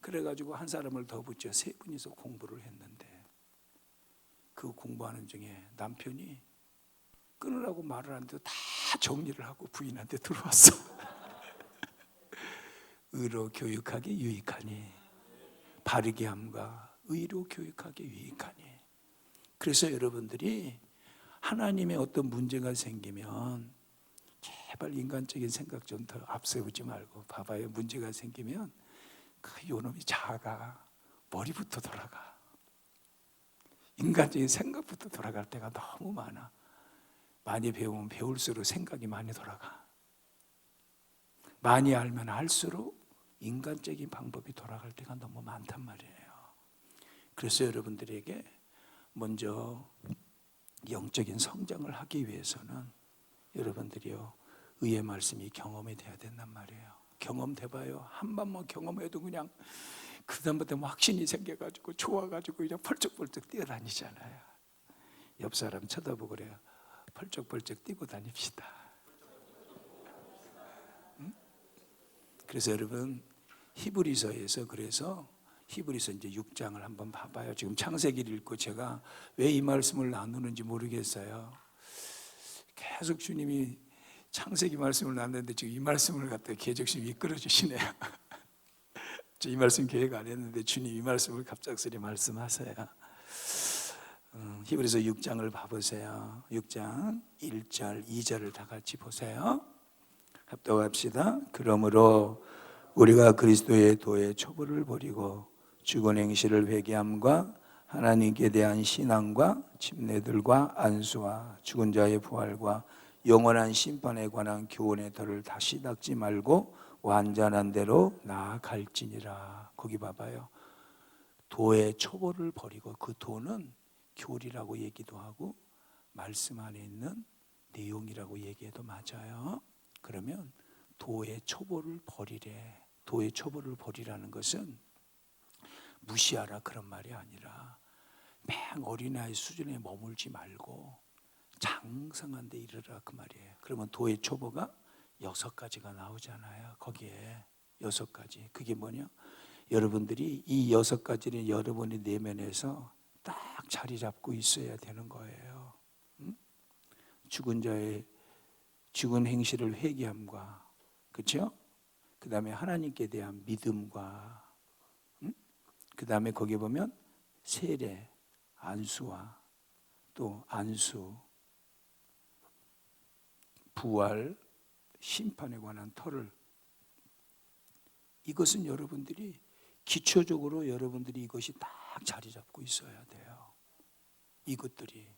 그래가지고 한 사람을 더 붙여 세 분이서 공부를 했는데 그 공부하는 중에 남편이 끊으라고 말을 하는데 다 정리를 하고 부인한테 들어왔어. 의로 교육하기 유익하니, 바르게 함과 의로 교육하기 유익하니. 그래서 여러분들이 하나님의 어떤 문제가 생기면 제발 인간적인 생각 좀 더 앞세우지 말고 봐봐요. 문제가 생기면 그 요놈이 자아가 머리부터 돌아가. 인간적인 생각부터 돌아갈 때가 너무 많아. 많이 배우면 배울수록 생각이 많이 돌아가. 많이 알면 알수록 인간적인 방법이 돌아갈 때가 너무 많단 말이에요. 그래서 여러분들에게 먼저 영적인 성장을 하기 위해서는 여러분들이요, 의의 말씀이 경험이 돼야 된단 말이에요. 경험돼봐요. 한 번만 경험해도 그냥 그 다음부터 확신이 생겨가지고 좋아가지고 그냥 펄쩍펄쩍 뛰어다니잖아요. 옆 사람 쳐다보고 그래요. 펄쩍펄쩍 뛰고 다닙시다. 응? 그래서 여러분 히브리서에서 그래서 히브리서 이제 6장을 한번 봐봐요. 지금 창세기를 읽고 제가 왜 이 말씀을 나누는지 모르겠어요. 계속 주님이 창세기 말씀을 나눴는데 지금 이 말씀을 갖다 계적심 이끌어 주시네요. 저 이 말씀 계획 안 했는데 주님 이 말씀을 갑작스레 말씀하세요. 히브리서 6장을 봐보세요. 6장 1절 2절을 다 같이 보세요. 합독합시다. 그러므로 우리가 그리스도의 도의 초보를 버리고 죽은 행실을 회개함과 하나님께 대한 신앙과 침례들과 안수와 죽은 자의 부활과 영원한 심판에 관한 교훈의 덫을 다시 닦지 말고 완전한 대로 나아갈지니라. 거기 봐봐요. 도의 초보를 버리고, 그 도는 교리라고 얘기도 하고 말씀 안에 있는 내용이라고 얘기해도 맞아요. 그러면 도의 초보를 버리래. 도의 초보를 버리라는 것은 무시하라 그런 말이 아니라 맹 어린아이 수준에 머물지 말고 장성한 데 이르라 그 말이에요. 그러면 도의 초보가 6가지가 나오잖아요. 거기에 6가지. 그게 뭐냐? 여러분들이 이 6가지는 여러분의 내면에서 딱 자리 잡고 있어야 되는 거예요. 죽은 자의 죽은 행실을 회개함과, 그렇죠? 그 다음에 하나님께 대한 믿음과, 그 다음에 거기에 보면 세례, 안수와 또 안수, 부활, 심판에 관한 털을, 이것은 여러분들이 기초적으로 여러분들이 이것이 딱 자리 잡고 있어야 돼요. 이것들이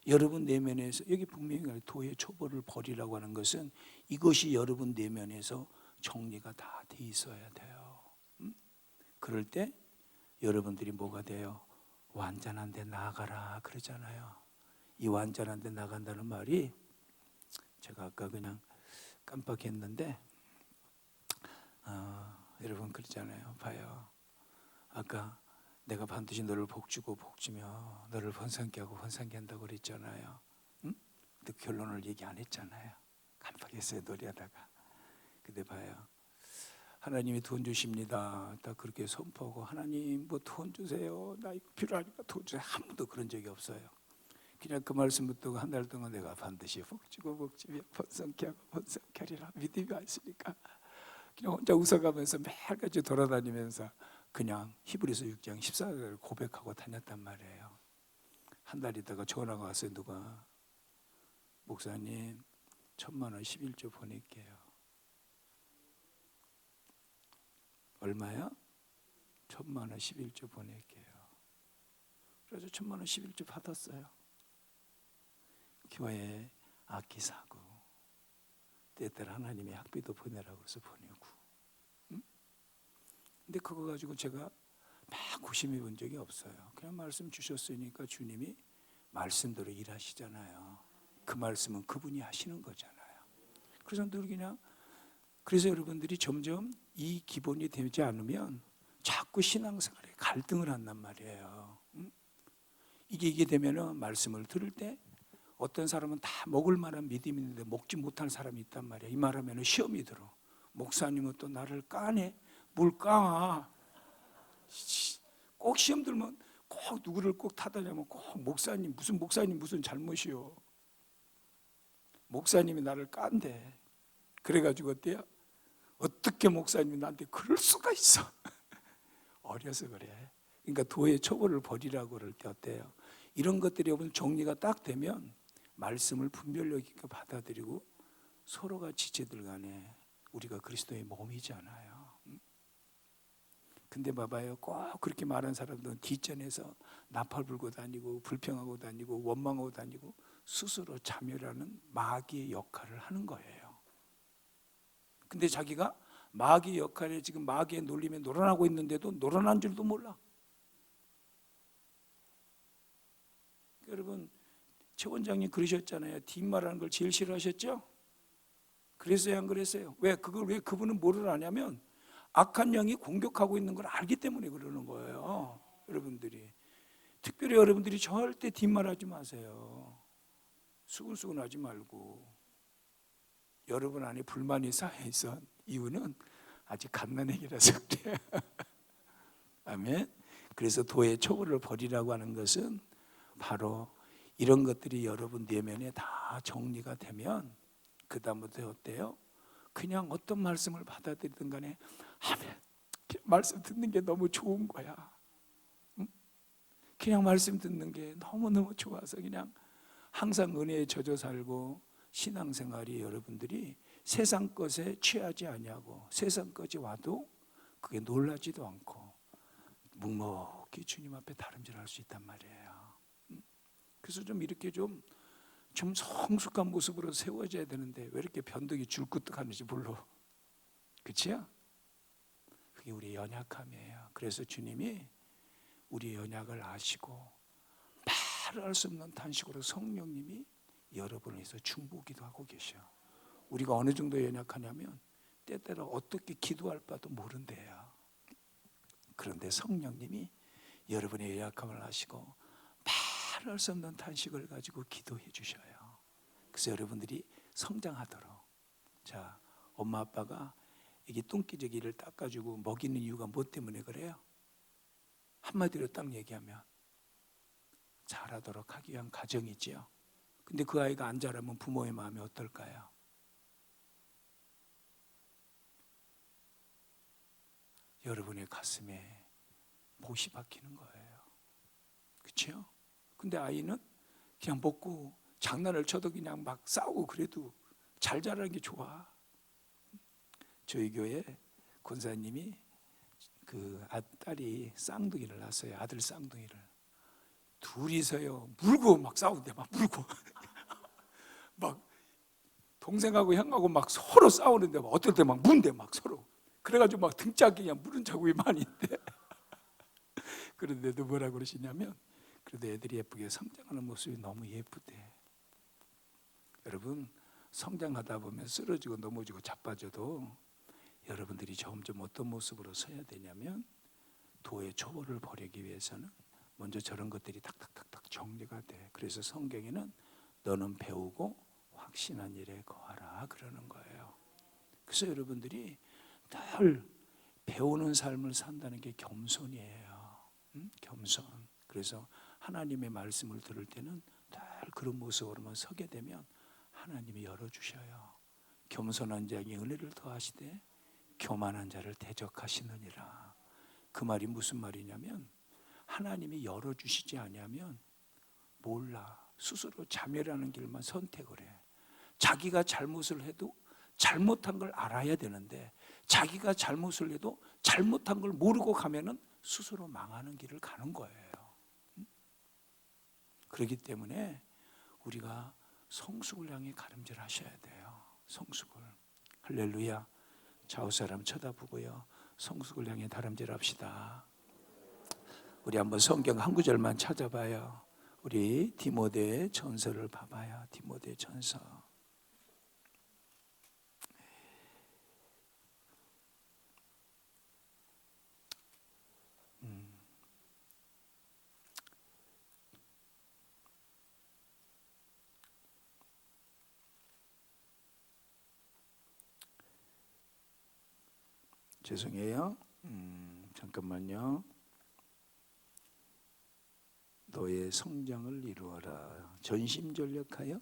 여러분 내면에서, 여기 분명히 도의 초보를 버리라고 하는 것은 이것이 여러분 내면에서 정리가 다 돼 있어야 돼요. 그럴 때 여러분들이 뭐가 돼요? 완전한 데 나아가라 그러잖아요. 이 완전한 데 나간다는 말이 제가 아까 그냥 깜빡했는데 여러분 그러잖아요. 봐요. 아까 내가 반드시 너를 복주고 복주며 너를 번성케 하고 번성케 한다고 그랬잖아요. 응? 근데 결론을 얘기 안 했잖아요. 깜빡했어요, 노래하다가. 근데 봐요. 하나님이 돈 주십니다. 딱 그렇게 선포하고 하나님 뭐 돈 주세요. 나 이거 필요하니까 돈 주세요. 한 번도 그런 적이 없어요. 그냥 그 말씀 듣고 한 달 동안 내가 반드시 복주고 복주며 번성케 하고 번성케 하리라 믿음이 안 있으니까 그냥 혼자 웃어가면서 매일같이 돌아다니면서 그냥 히브리서 6장 14절을 고백하고 다녔단 말이에요. 한 달 있다가 전화가 왔어요. 누가? 목사님 1,000만 원 11조 보낼게요. 얼마요? 1,000만 원 11조 보낼게요. 그래서 1,000만 원 11조 받았어요. 교회에 악기 사고 때때로 하나님의 학비도 보내라고 해서 보내고. 근데 그거 가지고 제가 막 고심해 본 적이 없어요. 그냥 말씀 주셨으니까 주님이 말씀대로 일하시잖아요. 그 말씀은 그분이 하시는 거잖아요. 그래서 늘 그냥, 그래서 여러분들이 점점 이 기본이 되지 않으면 자꾸 신앙생활에 갈등을 한단 말이에요. 이게 되면은 말씀을 들을 때 어떤 사람은 다 먹을 만한 믿음이 있는데 먹지 못할 사람이 있단 말이에요. 이 말하면 시험이 들어. 목사님은 또 나를 까네. 뭘 까? 꼭 시험 들면 꼭 누구를 꼭 타다냐면 꼭 목사님 무슨 잘못이요. 목사님이 나를 깐대. 그래가지고 어때요? 어떻게 목사님이 나한테 그럴 수가 있어. 어려서 그래. 그러니까 도의 초보를 버리라고 그럴 때 어때요? 이런 것들이 여러분 정리가 딱 되면 말씀을 분별력 있게 받아들이고 서로가 지체들 간에 우리가 그리스도의 몸이잖아요. 근데 봐봐요. 꼭 그렇게 말하는 사람들은 뒷전에서 나팔 불고 다니고 불평하고 다니고 원망하고 다니고 스스로 자멸하는 마귀의 역할을 하는 거예요. 근데 자기가 마귀의 역할에 지금 마귀의 놀림에 놀아나고 있는데도 놀아난 줄도 몰라. 여러분 최 원장님 그러셨잖아요. 뒷말하는 걸 제일 싫어하셨죠? 그랬어요, 안 그랬어요? 왜 그분은 뭐를 아냐면 악한 영이 공격하고 있는 걸 알기 때문에 그러는 거예요. 여러분들이 특별히 여러분들이 절대 뒷말하지 마세요. 수근수근하지 말고. 여러분 안에 불만이 쌓여있어. 이유는 아직 갓난아기라서 그래요. 아멘. 그래서 도의 초보를 버리라고 하는 것은 바로 이런 것들이 여러분 내면에 다 정리가 되면 그 다음부터 어때요? 그냥 어떤 말씀을 받아들이든 간에 하면 말씀 듣는 게 너무 좋은 거야. 그냥 말씀 듣는 게 너무너무 좋아서 그냥 항상 은혜에 젖어 살고 신앙생활이 여러분들이 세상 것에 취하지 아니하고 세상 것이 와도 그게 놀라지도 않고 묵묵히 주님 앞에 다름질할 수 있단 말이에요. 그래서 좀 이렇게 좀 성숙한 모습으로 세워져야 되는데 왜 이렇게 변덕이 줄구떡하는지 몰라. 그치요? 그게 우리의 연약함이에요. 그래서 주님이 우리의 연약을 아시고 말할 수 없는 탄식으로 성령님이 여러분을 위해서 중보기도 하고 계셔. 우리가 어느 정도 연약하냐면 때때로 어떻게 기도할 바도 모른대요. 그런데 성령님이 여러분의 연약함을 아시고 말할 수 없는 탄식을 가지고 기도해 주셔요. 그래서 여러분들이 성장하도록. 자, 엄마 아빠가 이게 똥기저귀를 닦아주고 먹이는 이유가 뭐 때문에 그래요? 한마디로 딱 얘기하면 잘하도록 하기 위한 가정이지요. 근데 그 아이가 안 자라면 부모의 마음이 어떨까요? 여러분의 가슴에 못이 박히는 거예요. 그렇죠? 근데 아이는 그냥 먹고 장난을 쳐도 그냥 막 싸우고 그래도 잘 자라는 게 좋아. 저희 교회 권사님이 그 딸이 쌍둥이를 낳았어요. 아들 쌍둥이를. 둘이서요 물고 막 싸우는데 막 물고 막 동생하고 형하고 막 서로 싸우는데 막 어떨 때 막 문대 막 서로. 그래가지고 막 등짝이 그냥 물은 자국이 많이 있대. 그런데도 뭐라 그러시냐면 그래도 애들이 예쁘게 성장하는 모습이 너무 예쁘대. 여러분 성장하다 보면 쓰러지고 넘어지고 자빠져도 여러분들이 점점 어떤 모습으로 서야 되냐면 도의 초보를 버리기 위해서는 먼저 저런 것들이 탁탁탁탁 정리가 돼. 그래서 성경에는 너는 배우고 확신한 일에 거하라 그러는 거예요. 그래서 여러분들이 늘 배우는 삶을 산다는 게 겸손이에요. 겸손. 그래서 하나님의 말씀을 들을 때는 늘 그런 모습으로만 서게 되면 하나님이 열어주셔요. 겸손한 자에게 은혜를 더하시되 교만한 자를 대적하시느니라. 그 말이 무슨 말이냐면 하나님이 열어주시지 아니하면 몰라. 스스로 자멸하는 길만 선택을 해. 자기가 잘못을 해도 잘못한 걸 알아야 되는데 자기가 잘못을 해도 잘못한 걸 모르고 가면은 스스로 망하는 길을 가는 거예요. 그렇기 때문에 우리가 성숙을 향해 가름질하셔야 돼요. 성숙을. 할렐루야. 좌우 사람 쳐다보고요. 성숙을 향해 다름질합시다. 우리 한번 성경 한 구절만 찾아봐요. 우리 디모데 전서를 봐봐요. 디모데 전서. 죄송해요. 잠깐만요. 너의 성장을 이루어라. 전심전력하여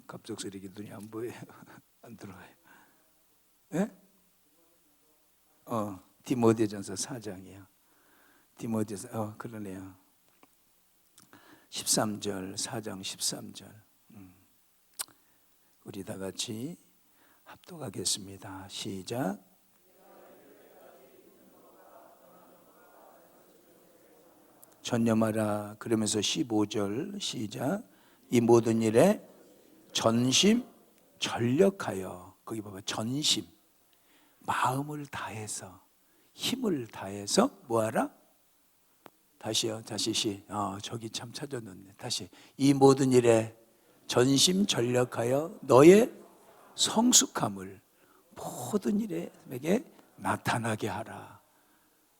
갑작스레 눈이 안 보여요. 안 들어와요. 예? 디모데전서 4장이요. 디모데전서 그러네요. 13절 4장 13절. 우리 다 같이 합독하겠습니다. 시작. 전념하라. 그러면서 15절 시작. 이 모든 일에 전심 전력하여. 거기 봐봐. 전심. 마음을 다해서 힘을 다해서 뭐하라? 다시요. 다시 저기 참 찾아놓네. 다시. 이 모든 일에 전심 전력하여 너의 성숙함을 모든 일에 내게 나타나게 하라.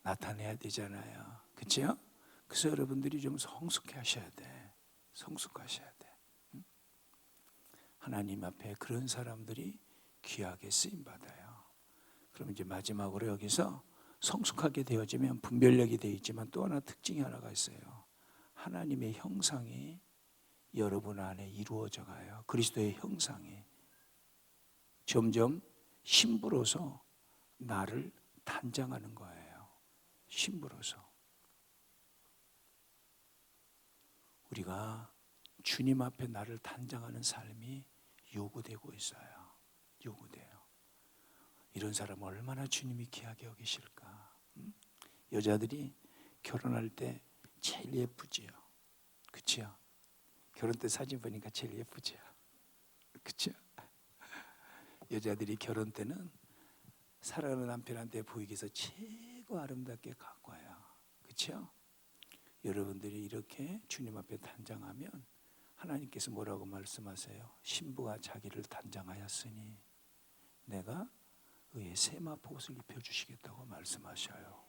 나타내야 되잖아요. 그렇죠? 그래서 여러분들이 좀 성숙해 하셔야 돼. 성숙하셔야 돼. 하나님 앞에 그런 사람들이 귀하게 쓰임 받아요. 그럼 이제 마지막으로 여기서 성숙하게 되어지면 분별력이 되어 있지만 또 하나 특징이 하나가 있어요. 하나님의 형상이 여러분 안에 이루어져 가요. 그리스도의 형상이 점점 신부로서 나를 단장하는 거예요. 신부로서. 우리가 주님 앞에 나를 단장하는 삶이 요구되고 있어요. 요구돼요. 이런 사람 얼마나 주님이 귀하게 여기실까. 여자들이 결혼할 때 제일 예쁘지요. 그치요? 결혼 때 사진 보니까 제일 예쁘지요. 그치요? 여자들이 결혼 때는 사랑하는 남편한테 보이기 위해서 최고 아름답게 갖고 와요. 그치요? 여러분들이 이렇게 주님 앞에 단장하면 하나님께서 뭐라고 말씀하세요? 신부가 자기를 단장하였으니 내가 의의 세마포옷을 입혀주시겠다고 말씀하셔요.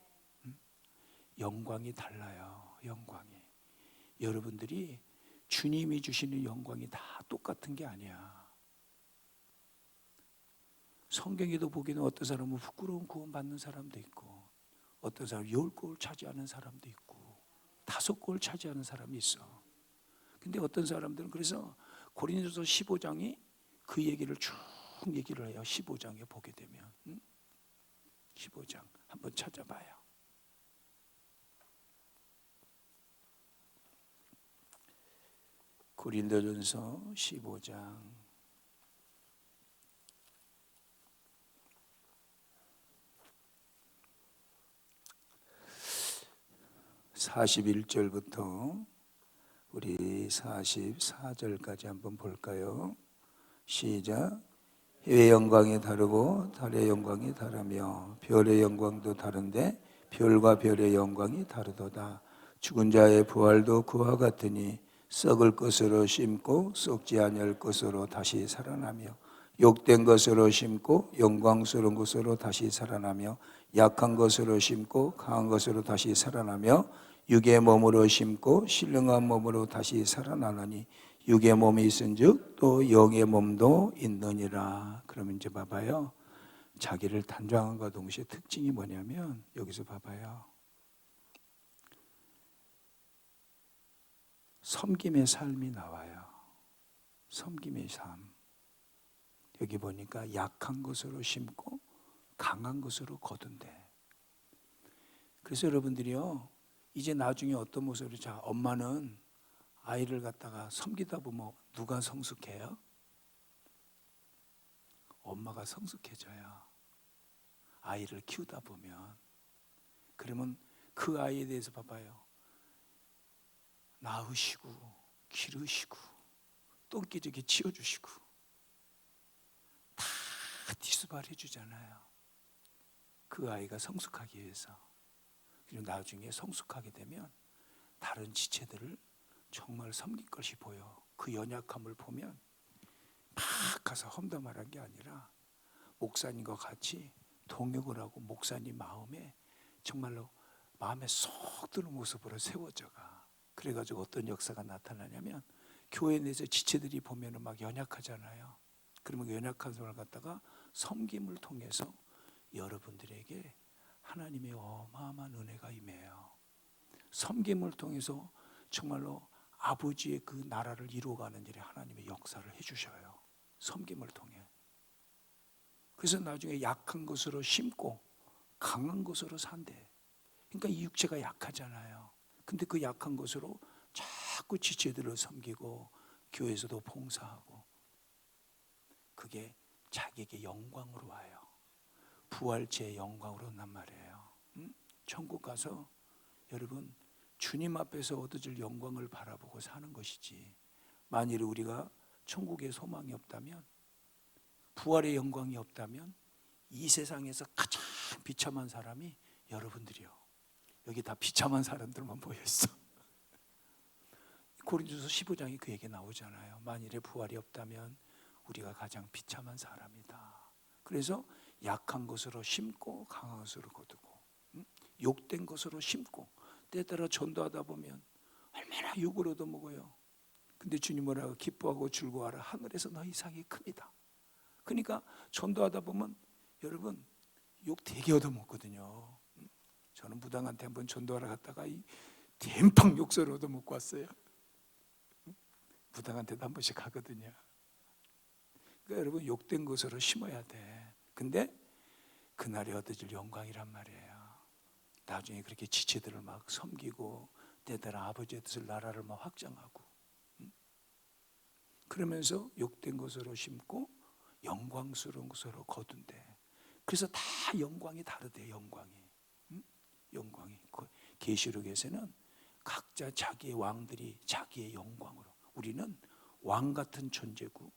영광이 달라요. 영광이. 여러분들이 주님이 주시는 영광이 다 똑같은 게 아니야. 성경에도 보기에는 어떤 사람은 부끄러운 구원 받는 사람도 있고 어떤 사람은 10골 차지하는 사람도 있고 5골 차지하는 사람이 있어. 근데 어떤 사람들은 그래서 고린도서 15장이 그 얘기를 쭉 얘기를 해요. 15장에 보게 되면 15장 한번 찾아봐요. 고린도전서 15장 41절부터 우리 44절까지 한번 볼까요? 시작. 해의 영광이 다르고 달의 영광이 다르며 별의 영광도 다른데 별과 별의 영광이 다르도다. 죽은 자의 부활도 그와 같으니 썩을 것으로 심고 썩지 아니할 것으로 다시 살아나며 욕된 것으로 심고 영광스러운 것으로 다시 살아나며 약한 것으로 심고 강한 것으로 다시 살아나며 육의 몸으로 심고 신령한 몸으로 다시 살아나느니 육의 몸이 있은즉 또 영의 몸도 있느니라. 그러면 이제 봐봐요. 자기를 단장함과 동시에 특징이 뭐냐면 여기서 봐봐요. 섬김의 삶이 나와요. 섬김의 삶. 여기 보니까 약한 것으로 심고 강한 것으로 거둔대. 그래서 여러분들이요, 이제 나중에 어떤 모습으로, 자, 엄마는 아이를 갖다가 섬기다 보면 누가 성숙해요? 엄마가 성숙해져요. 아이를 키우다 보면. 그러면 그 아이에 대해서 봐봐요. 낳으시고 기르시고 똥기저귀 치워주시고 다 뒤수발 해주잖아요. 그 아이가 성숙하기 위해서. 그리고 나중에 성숙하게 되면 다른 지체들을 정말 섬길 것이 보여. 그 연약함을 보면 막 가서 험담하는 게 아니라 목사님과 같이 동역을 하고 목사님 마음에 정말로 마음에 쏙 드는 모습으로 세워져 가. 그래가지고 어떤 역사가 나타나냐면 교회 내에서 지체들이 보면은 막 연약하잖아요. 그러면 그 연약한 사람을 갖다가 섬김을 통해서 여러분들에게 하나님의 어마어마한 은혜가 임해요. 섬김을 통해서 정말로 아버지의 그 나라를 이루어가는 일에 하나님의 역사를 해주셔요. 섬김을 통해. 그래서 나중에 약한 것으로 심고 강한 것으로 산대. 그러니까 이 육체가 약하잖아요. 근데 그 약한 것으로 자꾸 지체들을 섬기고 교회에서도 봉사하고, 그게 자기에게 영광으로 와요. 부활체의 영광으로 온단 말이에요. 천국 가서 여러분 주님 앞에서 얻어질 영광을 바라보고 사는 것이지, 만일 우리가 천국의 소망이 없다면, 부활의 영광이 없다면 이 세상에서 가장 비참한 사람이 여러분들이요. 여기 다 비참한 사람들만 모여있어. 고린도서 15장에 그 얘기 나오잖아요. 만일에 부활이 없다면 우리가 가장 비참한 사람이다. 그래서 약한 것으로 심고 강한 것으로 거두고, 욕된 것으로 심고, 때에 따라 전도하다 보면 얼마나 욕을 얻어먹어요. 근데 주님 뭐라고? 기뻐하고 즐거워하라. 하늘에서 너희 상이 큽니다. 그러니까 전도하다 보면 여러분 욕 되게 얻어먹거든요. 저는 무당한테 한번 전도하러 갔다가 이 댐팡 욕설 얻어먹고 왔어요. 무당한테도 한 번씩 가거든요. 그러니까 여러분 욕된 것으로 심어야 돼. 근데 그날에 얻어질 영광이란 말이에요. 나중에 그렇게 지체들을 막 섬기고 때따라 아버지의 뜻을, 나라를 막 확장하고, 그러면서 욕된 것으로 심고 영광스러운 것으로 거둔대. 그래서 다 영광이 다르대. 영광이 계시록에서는 각자 자기의 왕들이 자기의 영광으로, 우리는 왕 같은 존재고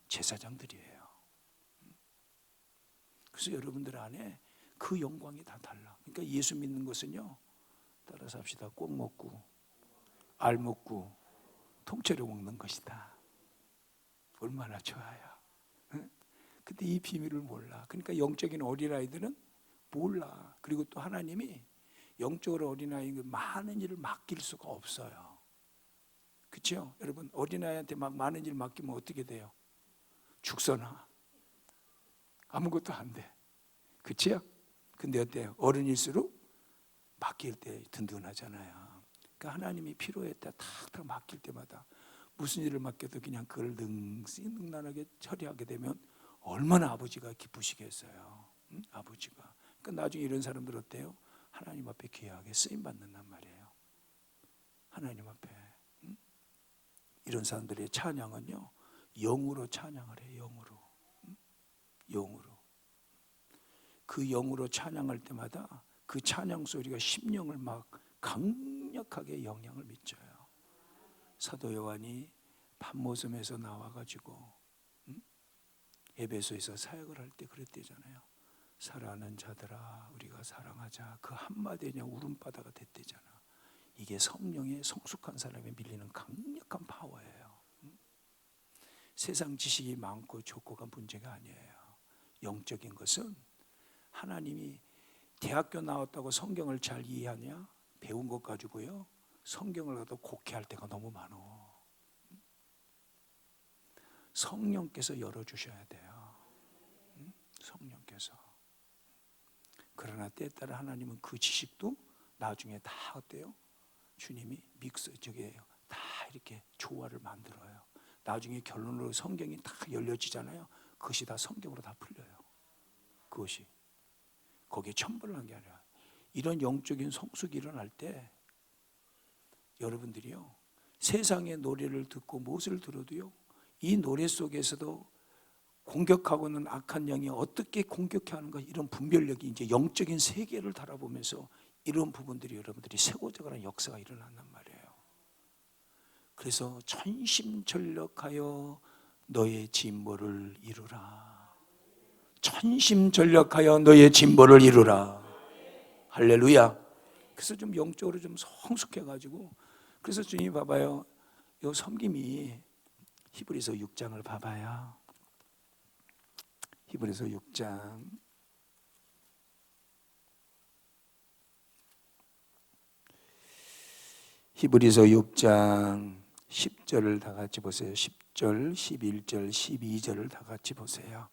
제사장들이에요. 그래서 여러분들 안에 그 영광이 다 달라. 그러니까 예수 믿는 것은요, 따라서 합시다. 꼭 먹고 알 먹고 통째로 먹는 것이다. 얼마나 좋아요. 근데 이 비밀을 몰라. 그러니까 영적인 어린아이들은 몰라. 그리고 또 하나님이 영적으로 어린아이에게 많은 일을 맡길 수가 없어요. 그렇죠? 여러분 어린아이한테 막 많은 일 맡기면 어떻게 돼요? 죽서나 아무것도 안 돼. 그렇죠? 근데 어때요? 어른일수록 맡길 때 든든하잖아요. 그러니까 하나님이 필요에 따라 탁탁 맡길 때마다 무슨 일을 맡겨도 그냥 그걸 능란하게 처리하게 되면 얼마나 아버지가 기쁘시겠어요. 아버지가. 그러니까 나중에 이런 사람들 어때요? 하나님 앞에 귀하게 쓰임 받는단 말이에요. 하나님 앞에. 이런 사람들의 찬양은요, 영으로 찬양을 해요. 영으로. 그 영으로 찬양할 때마다 그 찬양 소리가 심령을 막 강력하게 영향을 미쳐요. 사도 요한이 밤모섬에서 나와가지고 에베소에서 사역을 할 때 그랬대잖아요. 사랑하는 자들아 우리가 사랑하자. 그 한마디에 그냥 울음바다가 됐대잖아. 이게 성령의 성숙한 사람에 밀리는 강력한 파워예요. 세상 지식이 많고 좋고가 문제가 아니에요. 영적인 것은 하나님이 대학교 나왔다고 성경을 잘 이해하냐? 배운 것 가지고요, 성경을 갖다 곡해할 때가 너무 많어. 성령께서 열어주셔야 돼요. 성령께서. 그러나 때에 따라 하나님은 그 지식도 나중에 다 어때요? 주님이 다 이렇게 조화를 만들어요. 나중에 결론으로 성경이 다 열려지잖아요. 그것이 다 성경으로 다 풀려요. 그것이. 거기에 첨부를 한 게 아니라, 이런 영적인 성숙이 일어날 때 여러분들이요, 세상의 노래를 듣고 무엇을 들어도요, 이 노래 속에서도 공격하고는 악한 영이 어떻게 공격해 하는가, 이런 분별력이 이제 영적인 세계를 달아보면서 이런 부분들이 여러분들이 세고자 하는 역사가 일어난단 말이에요. 그래서 전심전력하여 너의 진보를 이루라. 전심전력하여 너의 진보를 이루라. 할렐루야. 그래서 좀 영적으로 좀 성숙해가지고, 그래서 주님이 봐봐요, 요 섬김이 히브리서 6장을 봐봐요. 히브리서 6장 히브리서 6장 10절을 다 같이 보세요. 10절, 11절, 12절을 다 같이 보세요.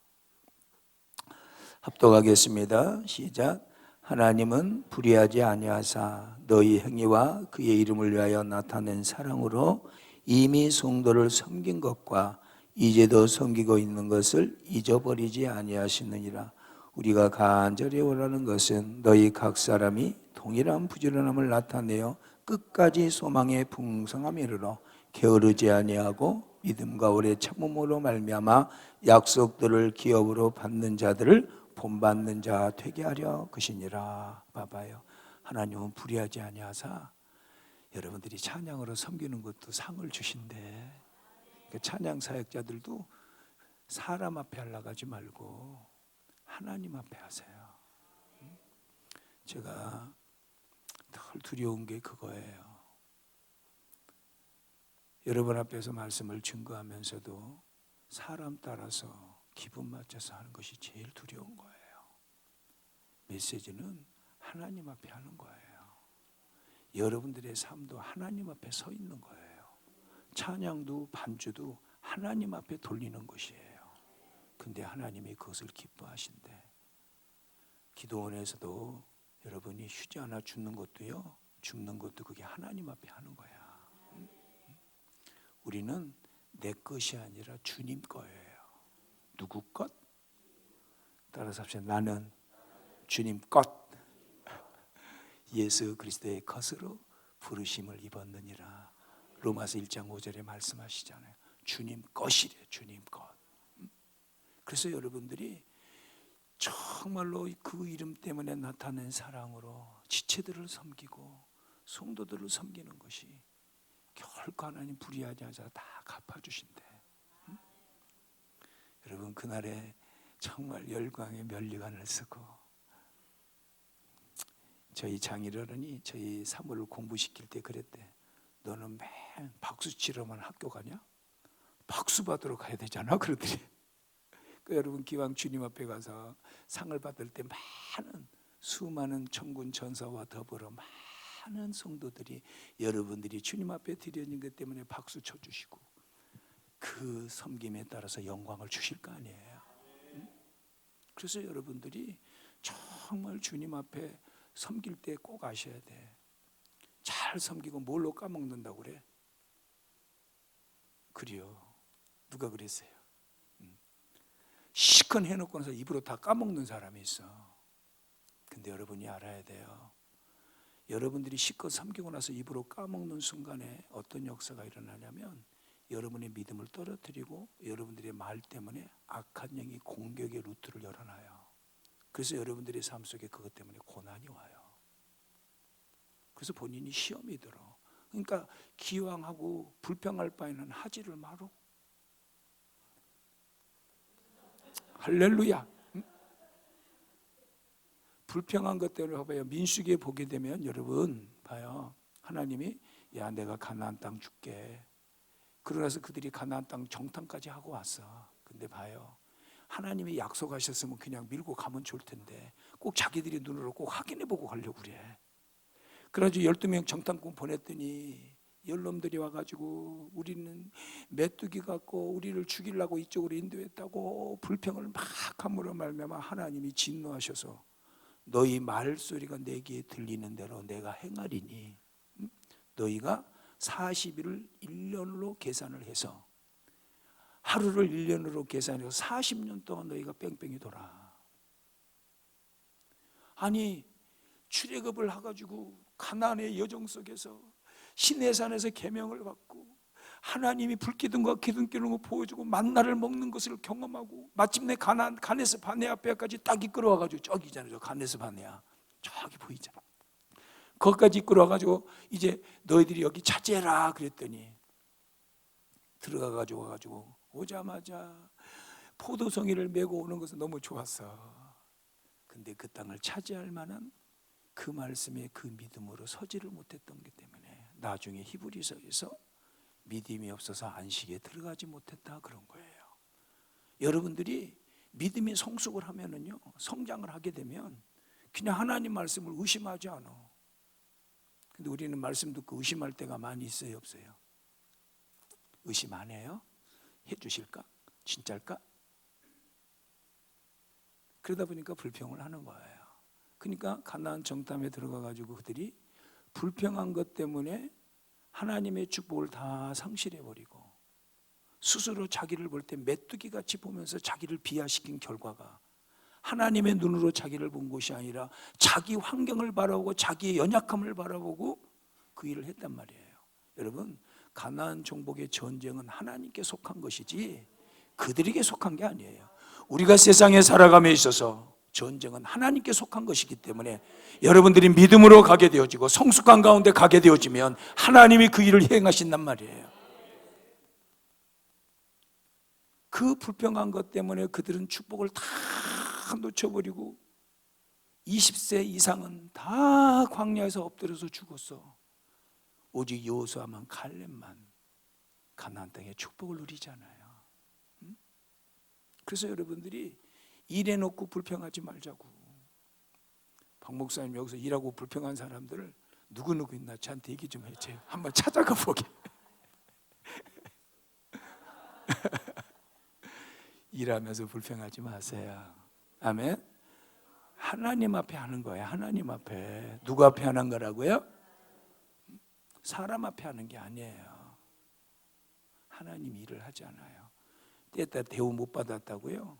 합독하겠습니다. 시작. 하나님은 불의하지 아니하사 너희 행위와 그의 이름을 위하여 나타낸 사랑으로 이미 성도를 섬긴 것과 이제도 섬기고 있는 것을 잊어버리지 아니하시느니라. 우리가 간절히 원하는 것은 너희 각 사람이 동일한 부지런함을 나타내어 끝까지 소망의 풍성함에 이르러 게으르지 아니하고 믿음과 오래 참음으로 말미암아 약속들을 기업으로 받는 자들을 본받는 자 되게 하려 것이니라. 봐봐요. 하나님은 불의하지 아니하사 여러분들이 찬양으로 섬기는 것도 상을 주신대. 그러니까 찬양 사역자들도 사람 앞에 하려고 하지 말고 하나님 앞에 하세요. 제가 덜 두려운 게 그거예요. 여러분 앞에서 말씀을 증거하면서도 사람 따라서 기분 맞춰서 하는 것이 제일 두려운 거예요. 메시지는 하나님 앞에 하는 거예요. 여러분들의 삶도 하나님 앞에 서 있는 거예요. 찬양도 반주도 하나님 앞에 돌리는 것이에요. 근데 하나님이 그것을 기뻐하신대. 기도원에서도 여러분이 휴지 하나 줍는 것도요, 줍는 것도 그게 하나님 앞에 하는 거야. 우리는 내 것이 아니라 주님 거예요. 누구 것? 따라서 합시다. 나는 주님 것, 예수 그리스도의 것으로 부르심을 입었느니라. 로마서 1장 5절에 말씀하시잖아요. 주님 것이래. 주님 것. 그래서 여러분들이 정말로 그 이름 때문에 나타낸 사랑으로 지체들을 섬기고 성도들을 섬기는 것이 결코 하나님 불의하지 않아서 다 갚아주신대. 여러분 그날에 정말 열광의 면류관을 쓰고, 저희 장인어른이 저희 사모를 공부시킬 때 그랬대. 너는 매일 박수 치러만 학교 가냐? 박수 받으러 가야 되잖아 그러더니. 여러분 기왕 주님 앞에 가서 상을 받을 때 수많은 천군 천사와 더불어 많은 성도들이 여러분들이 주님 앞에 드려진 것 때문에 박수 쳐주시고 그 섬김에 따라서 영광을 주실 거 아니에요. 그래서 여러분들이 정말 주님 앞에 섬길 때 꼭 아셔야 돼. 잘 섬기고 뭘로 까먹는다고 그래? 그래요. 누가 그랬어요? 시큰 해놓고 나서 입으로 다 까먹는 사람이 있어. 근데 여러분이 알아야 돼요. 여러분들이 시껏 섬기고 나서 입으로 까먹는 순간에 어떤 역사가 일어나냐면 여러분의 믿음을 떨어뜨리고 여러분들의 말 때문에 악한 영이 공격의 루트를 열어놔요. 그래서 여러분들의 삶 속에 그것 때문에 고난이 와요. 그래서 본인이 시험이 들어. 그러니까 기왕하고 불평할 바에는 하지를 마라. 할렐루야. 불평한 것 때문에 봐봐요. 민수기에 보게 되면 여러분 봐요. 하나님이 야 내가 가나안 땅 줄게. 그러나서 그들이 가나안 땅 정탐까지 하고 왔어. 근데 봐요. 하나님이 약속하셨으면 그냥 밀고 가면 좋을 텐데 꼭 자기들이 눈으로 꼭 확인해보고 가려고 그래. 그래가지고 12명 정탐꾼 보냈더니 열놈들이 와가지고 우리는 메뚜기 같고 우리를 죽이려고 이쪽으로 인도했다고 불평을 막 함으로 말미암아 하나님이 진노하셔서 너희 말소리가 내 귀에 들리는 대로 내가 행하리니 너희가 40일을 1년으로 계산을 해서 하루를 1년으로 계산해서 40년 동안 너희가 뺑뺑이 돌아. 아니 출애굽을 해가지고 가나안의 여정 속에서 시내산에서 계명을 받고 하나님이 불기둥과 기둥기둥을 보여주고 만나를 먹는 것을 경험하고 마침내 가네스 바네아 앞에까지 딱 이끌어와가지고 저기 있잖아요. 저 가네스 바네아 저기 보이잖아. 거기까지 이끌어와가지고 이제 너희들이 여기 차지해라 그랬더니 들어가가지고 와가지고 오자마자 포도송이를 메고 오는 것은 너무 좋았어. 근데 그 땅을 차지할 만한 그 말씀에 그 믿음으로 서지를 못했던 것 때문에 나중에 히브리서에서 믿음이 없어서 안식에 들어가지 못했다 그런 거예요. 여러분들이 믿음이 성숙을 하면은요, 성장을 하게 되면 그냥 하나님 말씀을 의심하지 않아. 근데 우리는 말씀 듣고 의심할 때가 많이 있어요, 없어요? 의심 안 해요? 해주실까? 진짜일까? 그러다 보니까 불평을 하는 거예요. 그러니까 가나안 정탐에 들어가 가지고 그들이 불평한 것 때문에 하나님의 축복을 다 상실해 버리고 스스로 자기를 볼 때 메뚜기 같이 보면서 자기를 비하시킨 결과가 하나님의 눈으로 자기를 본 것이 아니라 자기 환경을 바라보고 자기의 연약함을 바라보고 그 일을 했단 말이에요. 여러분, 가나안 정복의 전쟁은 하나님께 속한 것이지 그들에게 속한 게 아니에요. 우리가 세상에 살아감에 있어서 전쟁은 하나님께 속한 것이기 때문에 여러분들이 믿음으로 가게 되어지고 성숙한 가운데 가게 되어지면 하나님이 그 일을 행하신단 말이에요. 그 불평한 것 때문에 그들은 축복을 다 놓쳐버리고 20세 이상은 다 광야에서 엎드려서 죽었어. 오직 여호수아만 갈렙만 가나안 땅의 축복을 누리잖아요. 그래서 여러분들이 일해놓고 불평하지 말자고. 박 목사님 여기서 일하고 불평한 사람들을 누구누구 있나 저한테 얘기 좀 해주세요. 한번 찾아가 보게. 일하면서 불평하지 마세요. 아멘. 하나님 앞에 하는 거예요. 하나님 앞에. 누구 앞에 하는 거라고요? 사람 앞에 하는 게 아니에요. 하나님 일을 하잖아요. 때에 따라 대우 못 받았다고요?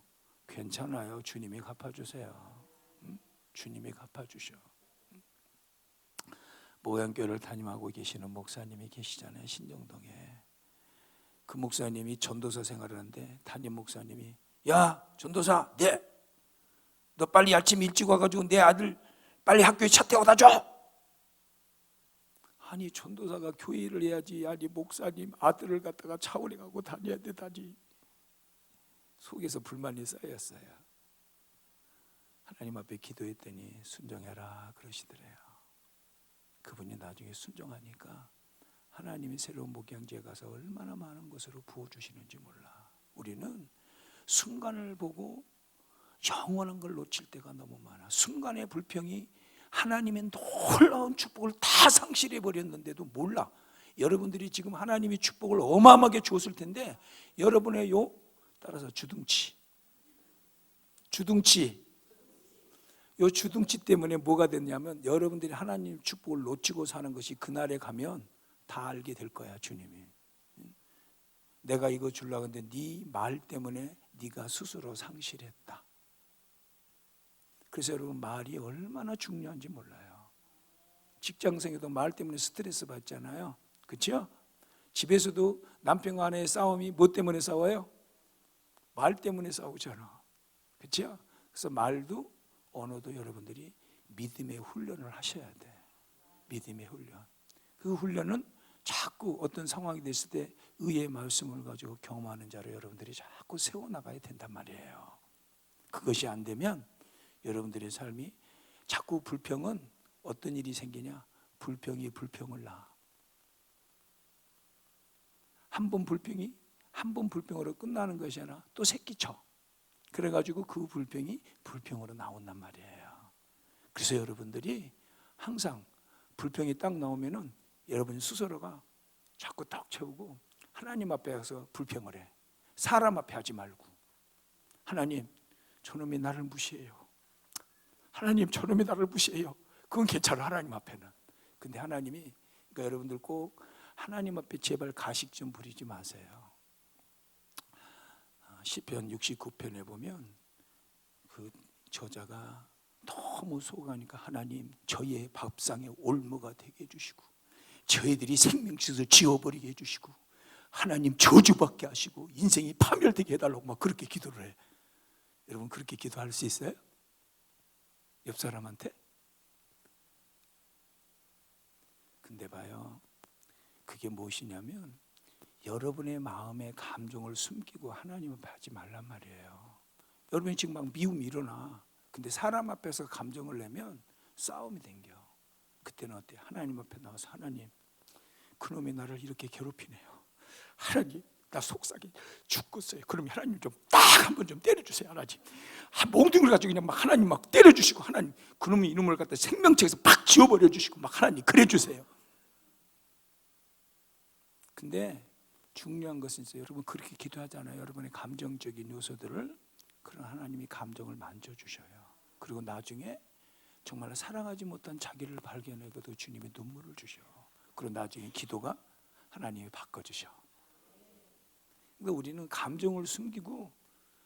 괜찮아요. 주님이 갚아주세요. 주님이 갚아주셔. 모양교회를 담임하고 계시는 목사님이 계시잖아요. 신정동에. 그 목사님이 전도사 생활하는데 담임 목사님이 야 전도사 너 빨리 아침 일찍 와가지고 내 아들 빨리 학교에 차 태워다 줘. 아니 전도사가 교회 일을 해야지. 아니 목사님 아들을 갖다가 차원에 가고 다녀야 되다니. 속에서 불만이 쌓였어요. 하나님 앞에 기도했더니 순종해라 그러시더래요. 그분이 나중에 순종하니까 하나님이 새로운 목양지에 가서 얼마나 많은 것으로 부어주시는지 몰라. 우리는 순간을 보고 영원한 걸 놓칠 때가 너무 많아. 순간의 불평이 하나님의 놀라운 축복을 다 상실해 버렸는데도 몰라. 여러분들이 지금 하나님이 축복을 어마어마하게 주었을 텐데 여러분의 따라서 주둥치 요 주둥치 때문에 뭐가 됐냐면 여러분들이 하나님 축복을 놓치고 사는 것이 그날에 가면 다 알게 될 거야. 주님이 내가 이거 주려고 했는데 네 말 때문에 네가 스스로 상실했다. 그래서 여러분 말이 얼마나 중요한지 몰라요. 직장생에도 말 때문에 스트레스 받잖아요. 그렇죠? 집에서도 남편과 아내의 싸움이 뭐 때문에 싸워요? 말 때문에 싸우잖아. 그렇죠? 그래서 말도 언어도 여러분들이 믿음의 훈련을 하셔야 돼. 믿음의 훈련. 그 훈련은 자꾸 어떤 상황이 됐을 때 의의 말씀을 가지고 경험하는 자로 여러분들이 자꾸 세워나가야 된단 말이에요. 그것이 안 되면 여러분들의 삶이 자꾸 불평은 어떤 일이 생기냐? 불평이 불평을 낳아. 한 번 불평으로 끝나는 것이 아니라 또 새끼쳐. 그래가지고 그 불평이 불평으로 나온단 말이에요. 그래서 여러분들이 항상 불평이 딱 나오면은 여러분 스스로가 자꾸 딱 채우고 하나님 앞에 가서 불평을 해. 사람 앞에 하지 말고 하나님 저놈이 나를 무시해요. 하나님 저놈이 나를 무시해요. 그건 괜찮아. 하나님 앞에는. 근데 하나님이 그러니까 여러분들 꼭 하나님 앞에 제발 가식 좀 부리지 마세요. 시편 69편에 보면 그 저자가 너무 속아하니까 하나님 저희의 밥상에 올무가 되게 해주시고 저희들이 생명치에서 지워버리게 해주시고 하나님 저주받게 하시고 인생이 파멸되게 해달라고 막 그렇게 기도를 해. 여러분 그렇게 기도할 수 있어요? 옆 사람한테? 근데 봐요, 그게 무엇이냐면 여러분의 마음의 감정을 숨기고 하나님 앞에 하지 말란 말이에요. 여러분이 지금 막 미움이 일어나. 근데 사람 앞에서 감정을 내면 싸움이 생겨. 그때는 어때? 하나님 앞에 나와서 하나님 그놈이 나를 이렇게 괴롭히네요. 하나님 나 속삭이 죽겠어요. 그러면 하나님 좀 딱 한 번 좀 때려주세요. 하나님 몽둥이를 가지고 그냥 막 하나님 막 때려주시고 하나님 그놈이 이놈을 갖다 생명체에서 팍 지워버려 주시고 막 하나님 그래 주세요. 근데 중요한 것은 있어요. 여러분 그렇게 기도하잖아요. 여러분의 감정적인 요소들을 그런 하나님이 감정을 만져주셔요. 그리고 나중에 정말 사랑하지 못한 자기를 발견해도 주님이 눈물을 주셔. 그리고 나중에 기도가 하나님이 바꿔주셔. 그러니까 우리는 감정을 숨기고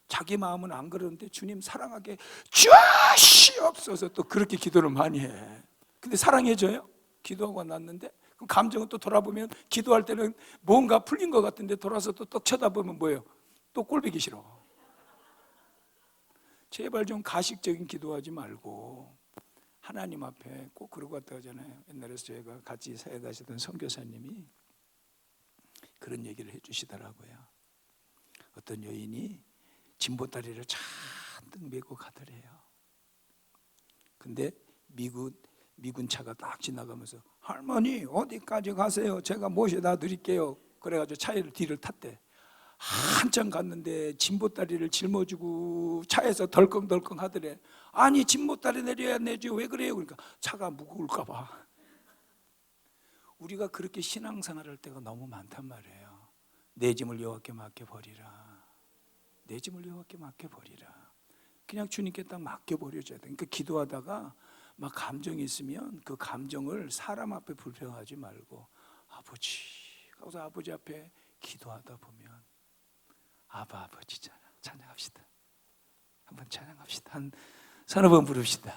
자기 마음은 안 그러는데 주님 사랑하게 주시옵소서 또 그렇게 기도를 많이 해. 근데 사랑해줘요? 기도하고 났는데 그럼 감정은 또 돌아보면 기도할 때는 뭔가 풀린 것 같은데 돌아서 또 떡 쳐다보면 뭐예요? 또 꼴보기 싫어. 제발 좀 가식적인 기도하지 말고 하나님 앞에 꼭 그러고 왔다 하잖아요. 옛날에 저희가 같이 사회 가시던 선교사님이 그런 얘기를 해주시더라고요. 어떤 여인이 진보다리를 잔뜩 메고 가더래요. 근데 미군 차가 딱 지나가면서 할머니 어디까지 가세요? 제가 모셔다 드릴게요. 그래가지고 차를 뒤를 탔대. 한참 갔는데 진보다리를 짊어지고 차에서 덜컹덜컹 하더래. 아니 진보다리 내려야 내지 왜 그래요? 그러니까 차가 무거울까 봐. 우리가 그렇게 신앙생활 할 때가 너무 많단 말이에요. 내 짐을 여호와께 맡겨버리라. 내 짐을 여호와께 맡겨버리라. 그냥 주님께 딱 맡겨버려줘야 돼. 그러니까 기도하다가 막 감정이 있으면 그 감정을 사람 앞에 불평하지 말고 아버지 하고서 아버지 앞에 기도하다 보면 아버지잖아. 찬양합시다. 한번 찬양합시다. 한 서너 번 부릅시다.